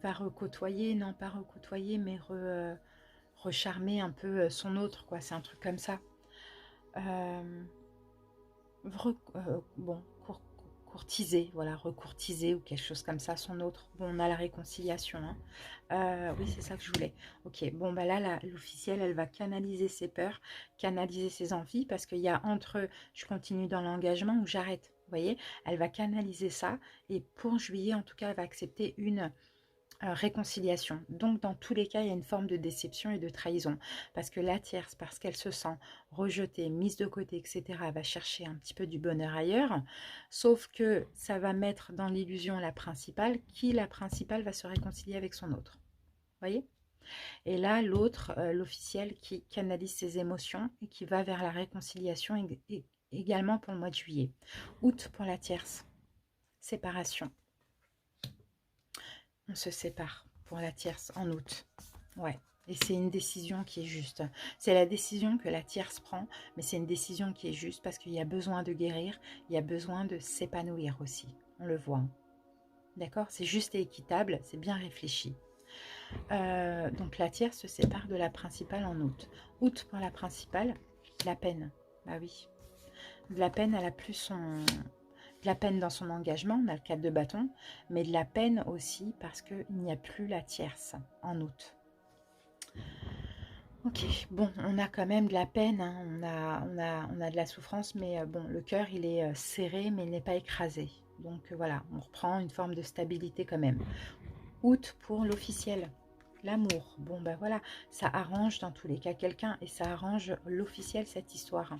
Va recôtoyer, non pas recôtoyer, mais recharmer un peu son autre, quoi. C'est un truc comme ça. Bon, recourtiser, voilà, recourtiser ou quelque chose comme ça son autre. Bon, on a la réconciliation, hein. Oui, c'est ça que je voulais. Ok, bon, bah là, l'officielle, elle va canaliser ses peurs, canaliser ses envies, parce qu'il y a entre je continue dans l'engagement ou j'arrête. Vous voyez, elle va canaliser ça, et pour juillet, en tout cas, elle va accepter une réconciliation. Donc, dans tous les cas, il y a une forme de déception et de trahison. Parce que la tierce, parce qu'elle se sent rejetée, mise de côté, etc., elle va chercher un petit peu du bonheur ailleurs. Sauf que ça va mettre dans l'illusion la principale, qui, la principale, va se réconcilier avec son autre. Vous voyez? Et là, l'autre, l'officiel, qui canalise ses émotions et qui va vers la réconciliation également pour le mois de juillet. Août pour la tierce. Séparation. On se sépare pour la tierce en août. Ouais. Et c'est une décision qui est juste. C'est la décision que la tierce prend, mais c'est une décision qui est juste parce qu'il y a besoin de guérir, il y a besoin de s'épanouir aussi. On le voit. D'accord? C'est juste et équitable, c'est bien réfléchi. Donc la tierce se sépare de la principale en août. Août pour la principale, la peine. Bah oui. De la peine, elle a plus son... De la peine dans son engagement, on a le 4 de bâton, mais de la peine aussi parce qu'il n'y a plus la tierce en août. Ok, bon, on a quand même de la peine, hein, on a de la souffrance, mais bon, le cœur, il est serré, mais il n'est pas écrasé. Donc voilà, on reprend une forme de stabilité quand même. Août pour l'officiel, l'amour. Bon, ben voilà, ça arrange dans tous les cas quelqu'un et ça arrange l'officiel, cette histoire.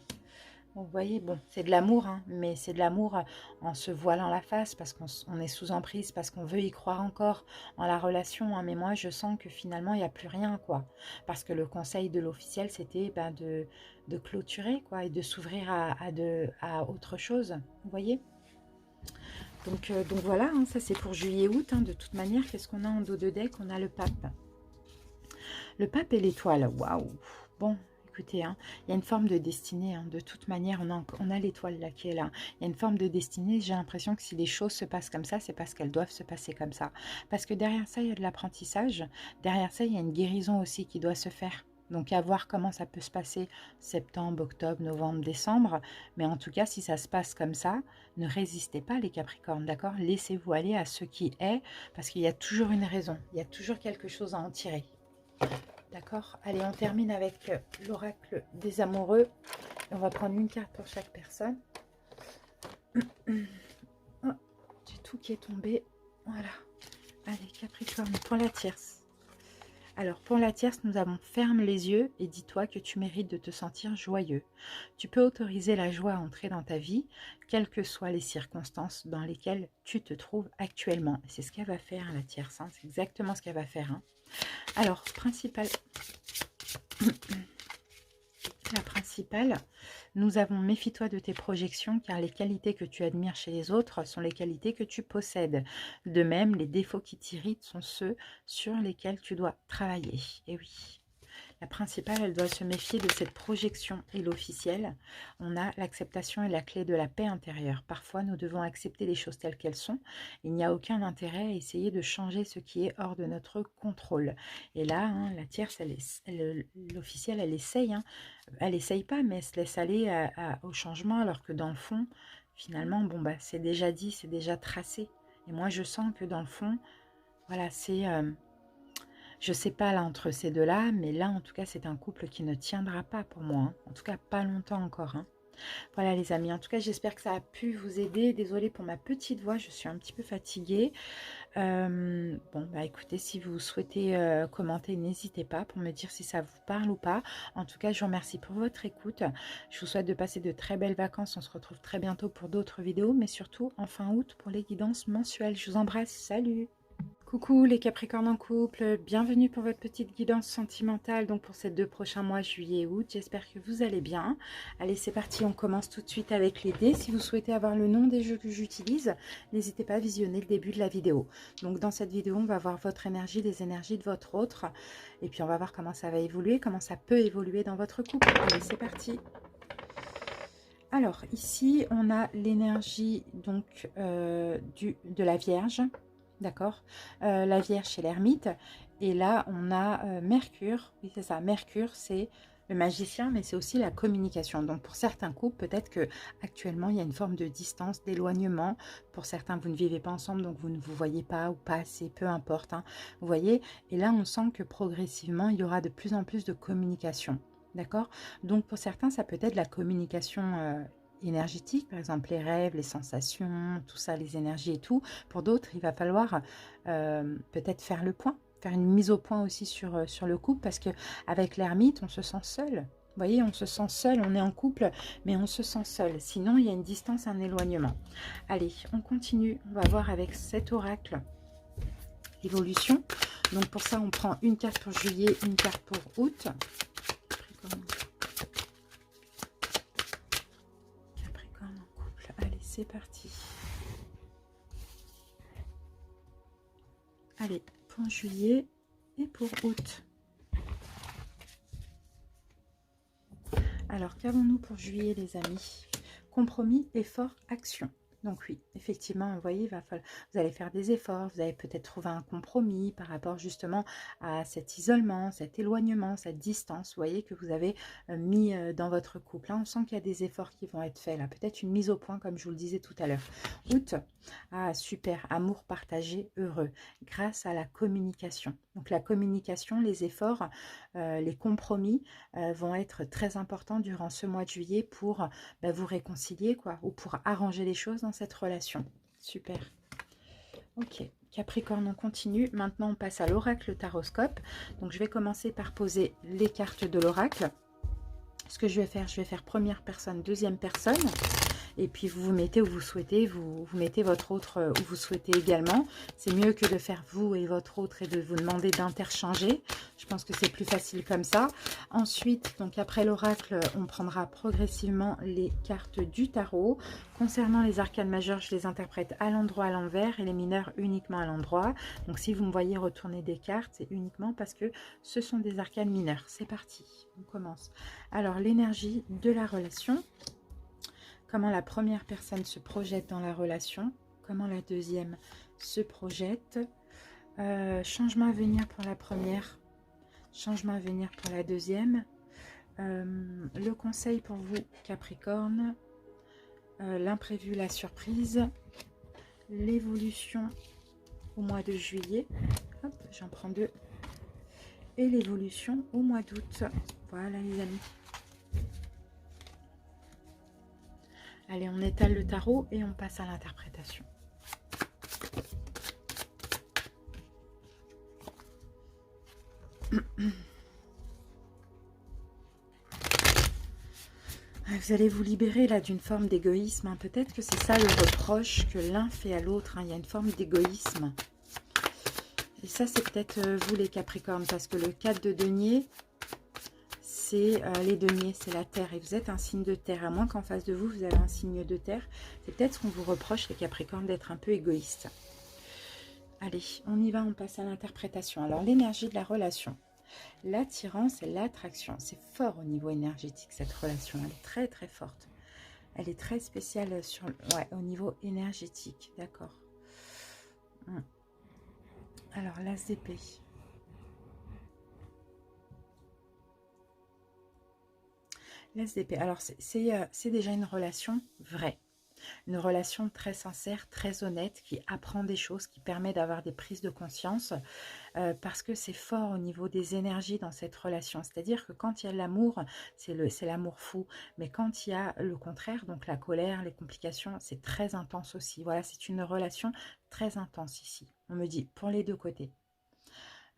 Vous voyez, bon, c'est de l'amour, hein, mais c'est de l'amour en se voilant la face parce qu'on est sous emprise, parce qu'on veut y croire encore en la relation. Hein, mais moi, je sens que finalement, il n'y a plus rien, quoi. Parce que le conseil de l'officiel, c'était ben, de clôturer, quoi, et de s'ouvrir à autre chose. Vous voyez? Donc voilà, hein, ça c'est pour juillet-août. Hein, de toute manière, qu'est-ce qu'on a en dos de deck? On a le pape. Le pape et l'étoile. Waouh! Bon. Écoutez, hein, il y a une forme de destinée. Hein. De toute manière, on a l'étoile là qui est là. Il y a une forme de destinée. J'ai l'impression que si les choses se passent comme ça, c'est parce qu'elles doivent se passer comme ça. Parce que derrière ça, il y a de l'apprentissage. Derrière ça, il y a une guérison aussi qui doit se faire. Donc, à voir comment ça peut se passer septembre, octobre, novembre, décembre. Mais en tout cas, si ça se passe comme ça, ne résistez pas les Capricornes, d'accord? Laissez-vous aller à ce qui est, parce qu'il y a toujours une raison. Il y a toujours quelque chose à en tirer. D'accord? Allez, on termine avec l'oracle des amoureux. On va prendre une carte pour chaque personne. Oh, j'ai tout qui est tombé. Voilà. Allez, Capricorne, pour la tierce. Alors, pour la tierce, nous avons ferme les yeux et dis-toi que tu mérites de te sentir joyeux. Tu peux autoriser la joie à entrer dans ta vie, quelles que soient les circonstances dans lesquelles tu te trouves actuellement. C'est ce qu'elle va faire, la tierce. Hein. C'est exactement ce qu'elle va faire. Hein. Alors, la principale, nous avons méfie-toi de tes projections car les qualités que tu admires chez les autres sont les qualités que tu possèdes. De même, les défauts qui t'irritent sont ceux sur lesquels tu dois travailler. Et oui, la principale, elle doit se méfier de cette projection et l'officiel. On a l'acceptation et la clé de la paix intérieure. Parfois, nous devons accepter les choses telles qu'elles sont. Il n'y a aucun intérêt à essayer de changer ce qui est hors de notre contrôle. Et là, hein, la tierce, l'officiel, elle essaye. Hein. Elle essaye pas, mais elle se laisse aller au changement, alors que dans le fond, finalement, bon, bah, c'est déjà dit, c'est déjà tracé. Et moi, je sens que dans le fond, voilà, c'est... je sais pas là entre ces deux-là, mais là en tout cas c'est un couple qui ne tiendra pas pour moi. Hein. En tout cas pas longtemps encore. Hein. Voilà les amis, en tout cas j'espère que ça a pu vous aider. Désolée pour ma petite voix, je suis un petit peu fatiguée. Bon bah écoutez, si vous souhaitez commenter, n'hésitez pas pour me dire si ça vous parle ou pas. En tout cas je vous remercie pour votre écoute. Je vous souhaite de passer de très belles vacances. On se retrouve très bientôt pour d'autres vidéos, mais surtout en fin août pour les guidances mensuelles. Je vous embrasse, salut! Coucou les Capricornes en couple, bienvenue pour votre petite guidance sentimentale, donc pour ces 2 prochains mois, juillet et août. J'espère que vous allez bien. Allez, c'est parti, on commence tout de suite avec les dés. Si vous souhaitez avoir le nom des jeux que j'utilise, n'hésitez pas à visionner le début de la vidéo. Donc dans cette vidéo, on va voir votre énergie, les énergies de votre autre, et puis on va voir comment ça va évoluer, comment ça peut évoluer dans votre couple. Allez, c'est parti. Alors ici, on a l'énergie donc de la Vierge. D'accord, la Vierge c'est l'ermite, et là on a Mercure, oui c'est ça, Mercure c'est le magicien, mais c'est aussi la communication. Donc pour certains couples, peut-être que actuellement il y a une forme de distance, d'éloignement. Pour certains, vous ne vivez pas ensemble, donc vous ne vous voyez pas ou pas assez, peu importe, hein. Vous voyez, et là on sent que progressivement, il y aura de plus en plus de communication. D'accord? Donc pour certains, ça peut être la communication énergétique, par exemple les rêves, les sensations, tout ça, les énergies et tout. Pour d'autres, il va falloir peut-être faire le point, faire une mise au point aussi sur le couple, parce que avec l'ermite, on se sent seul. Vous voyez, on se sent seul, on est en couple, mais on se sent seul. Sinon, il y a une distance, un éloignement. Allez, on continue. On va voir avec cet oracle l'évolution. Donc pour ça, on prend une carte pour juillet, une carte pour août. Capricorne en couple. Allez, c'est parti. Allez, pour juillet et pour août. Alors, qu'avons-nous pour juillet, les amis? Compromis, effort, action. Donc oui, effectivement, vous voyez, vous allez faire des efforts, vous allez peut-être trouver un compromis par rapport justement à cet isolement, cet éloignement, cette distance, vous voyez, que vous avez mis dans votre couple. Là, on sent qu'il y a des efforts qui vont être faits, là, peut-être une mise au point, comme je vous le disais tout à l'heure. Août, ah super, amour partagé, heureux, grâce à la communication. Donc la communication, les efforts, les compromis vont être très importants durant ce mois de juillet pour vous réconcilier, quoi, ou pour arranger les choses dans cette relation. Super. Ok, Capricorne, on continue. Maintenant, on passe à l'oracle taroscope. Donc, je vais commencer par poser les cartes de l'oracle. Ce que je vais faire première personne, deuxième personne. Et puis, vous vous mettez où vous souhaitez. Vous mettez votre autre où vous souhaitez également. C'est mieux que de faire vous et votre autre et de vous demander d'interchanger. Je pense que c'est plus facile comme ça. Ensuite, donc après l'oracle, on prendra progressivement les cartes du tarot. Concernant les arcanes majeures, je les interprète à l'endroit, à l'envers, et les mineurs uniquement à l'endroit. Donc si vous me voyez retourner des cartes, c'est uniquement parce que ce sont des arcanes mineures. C'est parti, on commence. Alors, l'énergie de la relation. Comment la première personne se projette dans la relation. Comment la deuxième se projette. Changement à venir pour la première. Changement à venir pour la deuxième. Le conseil pour vous, Capricorne. L'imprévu, la surprise. L'évolution au mois de juillet. Hop, j'en prends deux. Et l'évolution au mois d'août. Voilà les amis. Allez, on étale le tarot et on passe à l'interprétation. Vous allez vous libérer là d'une forme d'égoïsme. Hein. Peut-être que c'est ça le reproche que l'un fait à l'autre. Hein. Il y a une forme d'égoïsme. Et ça, c'est peut-être vous les Capricornes. Parce que le 4 de denier, c'est les deniers, c'est la terre. Et vous êtes un signe de terre. À moins qu'en face de vous, vous avez un signe de terre. C'est peut-être ce qu'on vous reproche, les Capricornes, d'être un peu égoïste. Allez, on y va, on passe à l'interprétation. Alors, l'énergie de la relation. L'attirance et l'attraction. C'est fort au niveau énergétique, cette relation. Elle est très, très forte. Elle est très spéciale sur, ouais, au niveau énergétique. D'accord. Alors, l'as d'épée. L'as d'épée. Alors, c'est déjà une relation vraie. Une relation très sincère, très honnête, qui apprend des choses, qui permet d'avoir des prises de conscience, parce que c'est fort au niveau des énergies dans cette relation. C'est-à-dire que quand il y a l'amour, c'est l'amour fou, mais quand il y a le contraire, donc la colère, les complications, c'est très intense aussi. Voilà, c'est une relation très intense ici. On me dit, pour les deux côtés.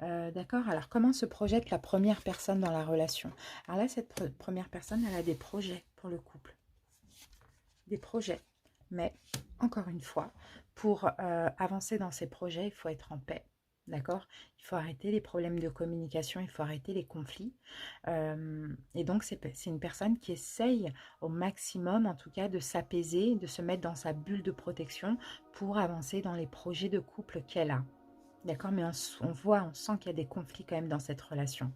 D'accord, alors comment se projette la première personne dans la relation? Alors là, cette première personne, elle a des projets pour le couple. Des projets. Mais, encore une fois, pour avancer dans ces projets, il faut être en paix. D'accord? Il faut arrêter les problèmes de communication, il faut arrêter les conflits. Et donc, c'est une personne qui essaye au maximum, en tout cas, de s'apaiser, de se mettre dans sa bulle de protection pour avancer dans les projets de couple qu'elle a. D'accord? Mais on sent qu'il y a des conflits quand même dans cette relation.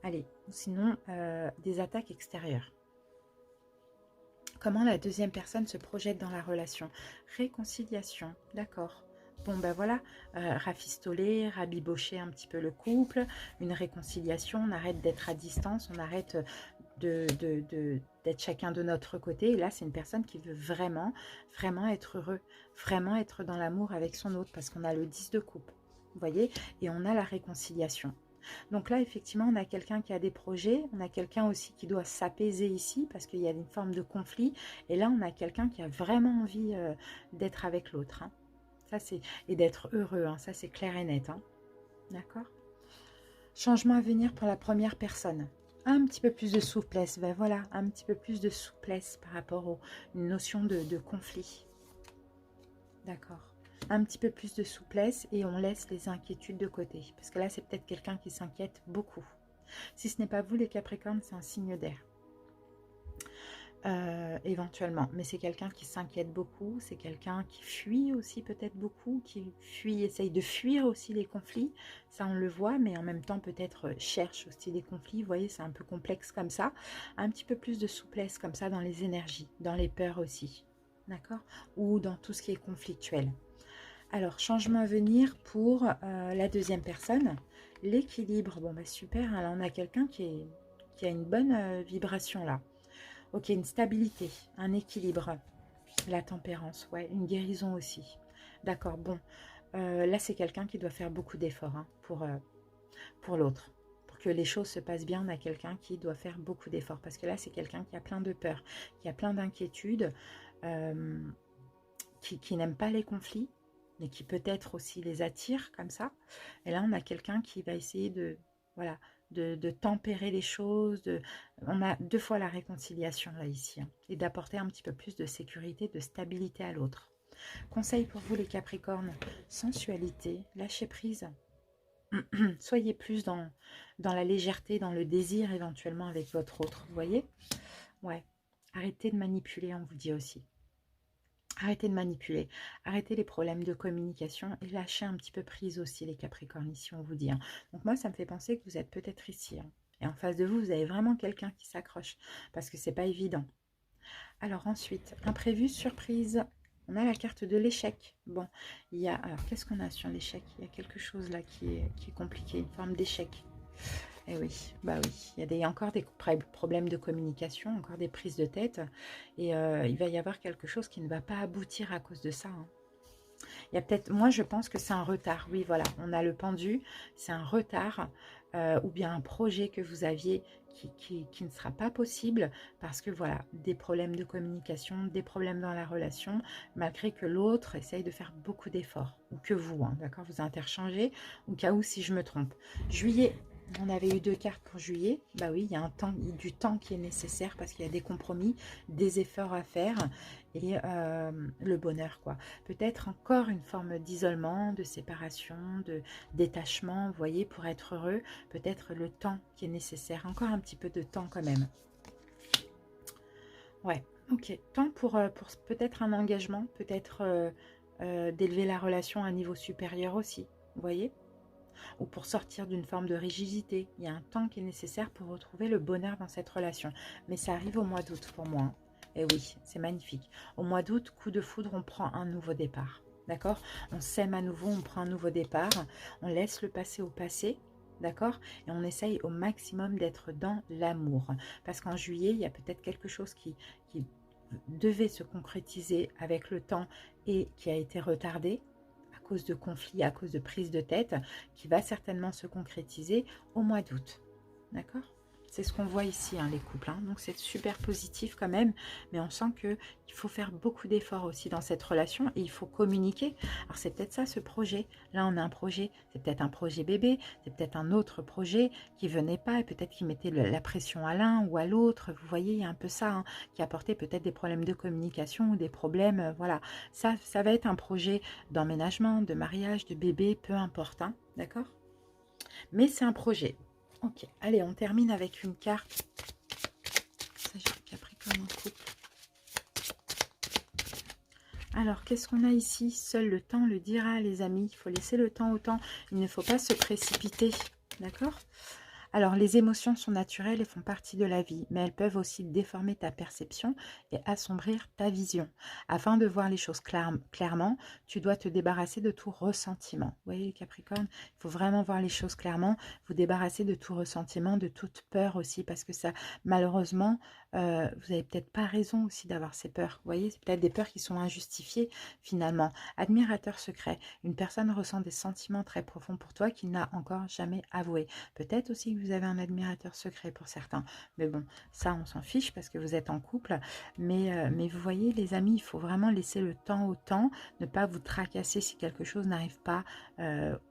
Allez, sinon, des attaques extérieures. Comment la deuxième personne se projette dans la relation? Réconciliation, d'accord. bon ben voilà, rafistoler, rabibocher un petit peu le couple, une réconciliation, on arrête d'être à distance, on arrête d'être chacun de notre côté. Et là, c'est une personne qui veut vraiment, vraiment être heureux, vraiment être dans l'amour avec son autre, parce qu'on a le 10 de coupe, vous voyez, et on a la réconciliation. Donc là, effectivement, on a quelqu'un qui a des projets, on a quelqu'un aussi qui doit s'apaiser ici, parce qu'il y a une forme de conflit, et là, on a quelqu'un qui a vraiment envie d'être avec l'autre, hein. Ça, c'est, et d'être heureux, hein. Ça, c'est clair et net, hein. D'accord? Changement à venir pour la première personne. Un petit peu plus de souplesse, ben voilà, un petit peu plus de souplesse par rapport à une notion de conflit. D'accord. Un petit peu plus de souplesse et on laisse les inquiétudes de côté. Parce que là, c'est peut-être quelqu'un qui s'inquiète beaucoup. Si ce n'est pas vous, les Capricornes, c'est un signe d'air. Éventuellement, mais c'est quelqu'un qui s'inquiète beaucoup, c'est quelqu'un qui fuit aussi peut-être beaucoup, qui fuit, essaye de fuir aussi les conflits, ça on le voit, mais en même temps peut-être cherche aussi les conflits, vous voyez, c'est un peu complexe comme ça, un petit peu plus de souplesse comme ça dans les énergies, dans les peurs aussi, d'accord, ou dans tout ce qui est conflictuel. Alors, changement à venir pour la deuxième personne, l'équilibre, bon bah super, hein, là on a quelqu'un qui a une bonne vibration là. Ok, une stabilité, un équilibre, la tempérance, ouais, une guérison aussi. D'accord, bon, là c'est quelqu'un qui doit faire beaucoup d'efforts hein, pour l'autre. Pour que les choses se passent bien, on a quelqu'un qui doit faire beaucoup d'efforts. Parce que là c'est quelqu'un qui a plein de peurs, qui a plein d'inquiétudes, qui n'aime pas les conflits, mais qui peut-être aussi les attire comme ça. Et là on a quelqu'un qui va essayer de, voilà, de tempérer les choses. On a deux fois la réconciliation là ici, hein, et d'apporter un petit peu plus de sécurité, de stabilité à l'autre. Conseil pour vous les Capricornes, sensualité, lâcher prise. Soyez plus dans la légèreté, dans le désir éventuellement avec votre autre, vous voyez? Ouais, arrêtez de manipuler, on vous dit aussi. Arrêtez de manipuler, arrêtez les problèmes de communication et lâchez un petit peu prise aussi les Capricornes ici, on vous dit, hein. Donc moi, ça me fait penser que vous êtes peut-être ici, hein. Et en face de vous, vous avez vraiment quelqu'un qui s'accroche parce que c'est pas évident. Alors ensuite, imprévu, surprise. On a la carte de l'échec. Bon, il y a... Alors, qu'est-ce qu'on a sur l'échec? Il y a quelque chose là qui est compliqué, une forme d'échec. Eh oui, bah oui, il y a encore des problèmes de communication, encore des prises de tête. Et il va y avoir quelque chose qui ne va pas aboutir à cause de ça, hein. Il y a peut-être, moi je pense que c'est un retard. Oui, voilà, on a le pendu, c'est un retard ou bien un projet que vous aviez qui ne sera pas possible parce que voilà, des problèmes de communication, des problèmes dans la relation, malgré que l'autre essaye de faire beaucoup d'efforts, ou que vous, hein, d'accord, vous interchangez, au cas où si je me trompe. Juillet. On avait eu 2 cartes pour juillet. Bah oui, il y a du temps qui est nécessaire parce qu'il y a des compromis, des efforts à faire et le bonheur, quoi. Peut-être encore une forme d'isolement, de séparation, de détachement, vous voyez, pour être heureux. Peut-être le temps qui est nécessaire. Encore un petit peu de temps quand même. Ouais, ok. Temps pour peut-être un engagement, peut-être d'élever la relation à un niveau supérieur aussi, vous voyez, ou pour sortir d'une forme de rigidité. Il y a un temps qui est nécessaire pour retrouver le bonheur dans cette relation. Mais ça arrive au mois d'août pour moi, hein. Et oui, c'est magnifique. Au mois d'août, coup de foudre, on prend un nouveau départ. D'accord? On s'aime à nouveau, on prend un nouveau départ. On laisse le passé au passé. D'accord? Et on essaye au maximum d'être dans l'amour. Parce qu'en juillet, il y a peut-être quelque chose qui devait se concrétiser avec le temps et qui a été retardé à cause de conflits, à cause de prises de tête, qui va certainement se concrétiser au mois d'août. D'accord? C'est ce qu'on voit ici, hein, les couples, hein. Donc c'est super positif quand même, mais on sent qu'il faut faire beaucoup d'efforts aussi dans cette relation et il faut communiquer. Alors c'est peut-être ça ce projet. Là on a un projet, c'est peut-être un projet bébé, c'est peut-être un autre projet qui venait pas et peut-être qui mettait la pression à l'un ou à l'autre. Vous voyez, il y a un peu ça, hein, qui apportait peut-être des problèmes de communication ou des problèmes, voilà. Ça va être un projet d'emménagement, de mariage, de bébé, peu importe, hein, d'accord? Mais c'est un projet. Ok, allez, on termine avec une carte. Capricorne en couple. Alors, qu'est-ce qu'on a ici? Seul le temps le dira, les amis. Il faut laisser le temps au temps. Il ne faut pas se précipiter. D'accord? Alors, les émotions sont naturelles et font partie de la vie, mais elles peuvent aussi déformer ta perception et assombrir ta vision. Afin de voir les choses clairement, tu dois te débarrasser de tout ressentiment. Vous voyez, les Capricornes, il faut vraiment voir les choses clairement, vous débarrasser de tout ressentiment, de toute peur aussi, parce que ça, malheureusement, vous n'avez peut-être pas raison aussi d'avoir ces peurs. Vous voyez, c'est peut-être des peurs qui sont injustifiées finalement. Admirateur secret, une personne ressent des sentiments très profonds pour toi qu'il n'a encore jamais avoué. Peut-être aussi que vous avez un admirateur secret pour certains. Mais bon, ça, on s'en fiche parce que vous êtes en couple. Mais vous voyez, les amis, il faut vraiment laisser le temps au temps. Ne pas vous tracasser si quelque chose n'arrive pas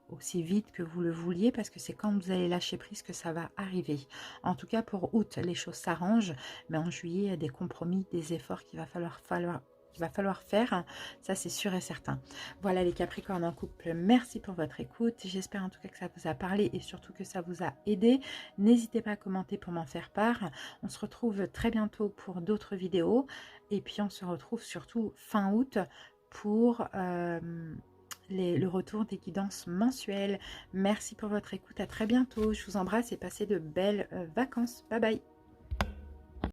aussi vite que vous le vouliez. Parce que c'est quand vous allez lâcher prise que ça va arriver. En tout cas, pour août, les choses s'arrangent. Mais en juillet, il y a des compromis, des efforts qu'il va falloir faire, ça c'est sûr et certain. Voilà les Capricornes en couple, merci pour votre écoute. J'espère en tout cas que ça vous a parlé et surtout que ça vous a aidé. N'hésitez pas à commenter pour m'en faire part. On se retrouve très bientôt pour d'autres vidéos. Et puis on se retrouve surtout fin août pour le retour des guidances mensuelles. Merci pour votre écoute, à très bientôt. Je vous embrasse et passez de belles vacances. Bye bye.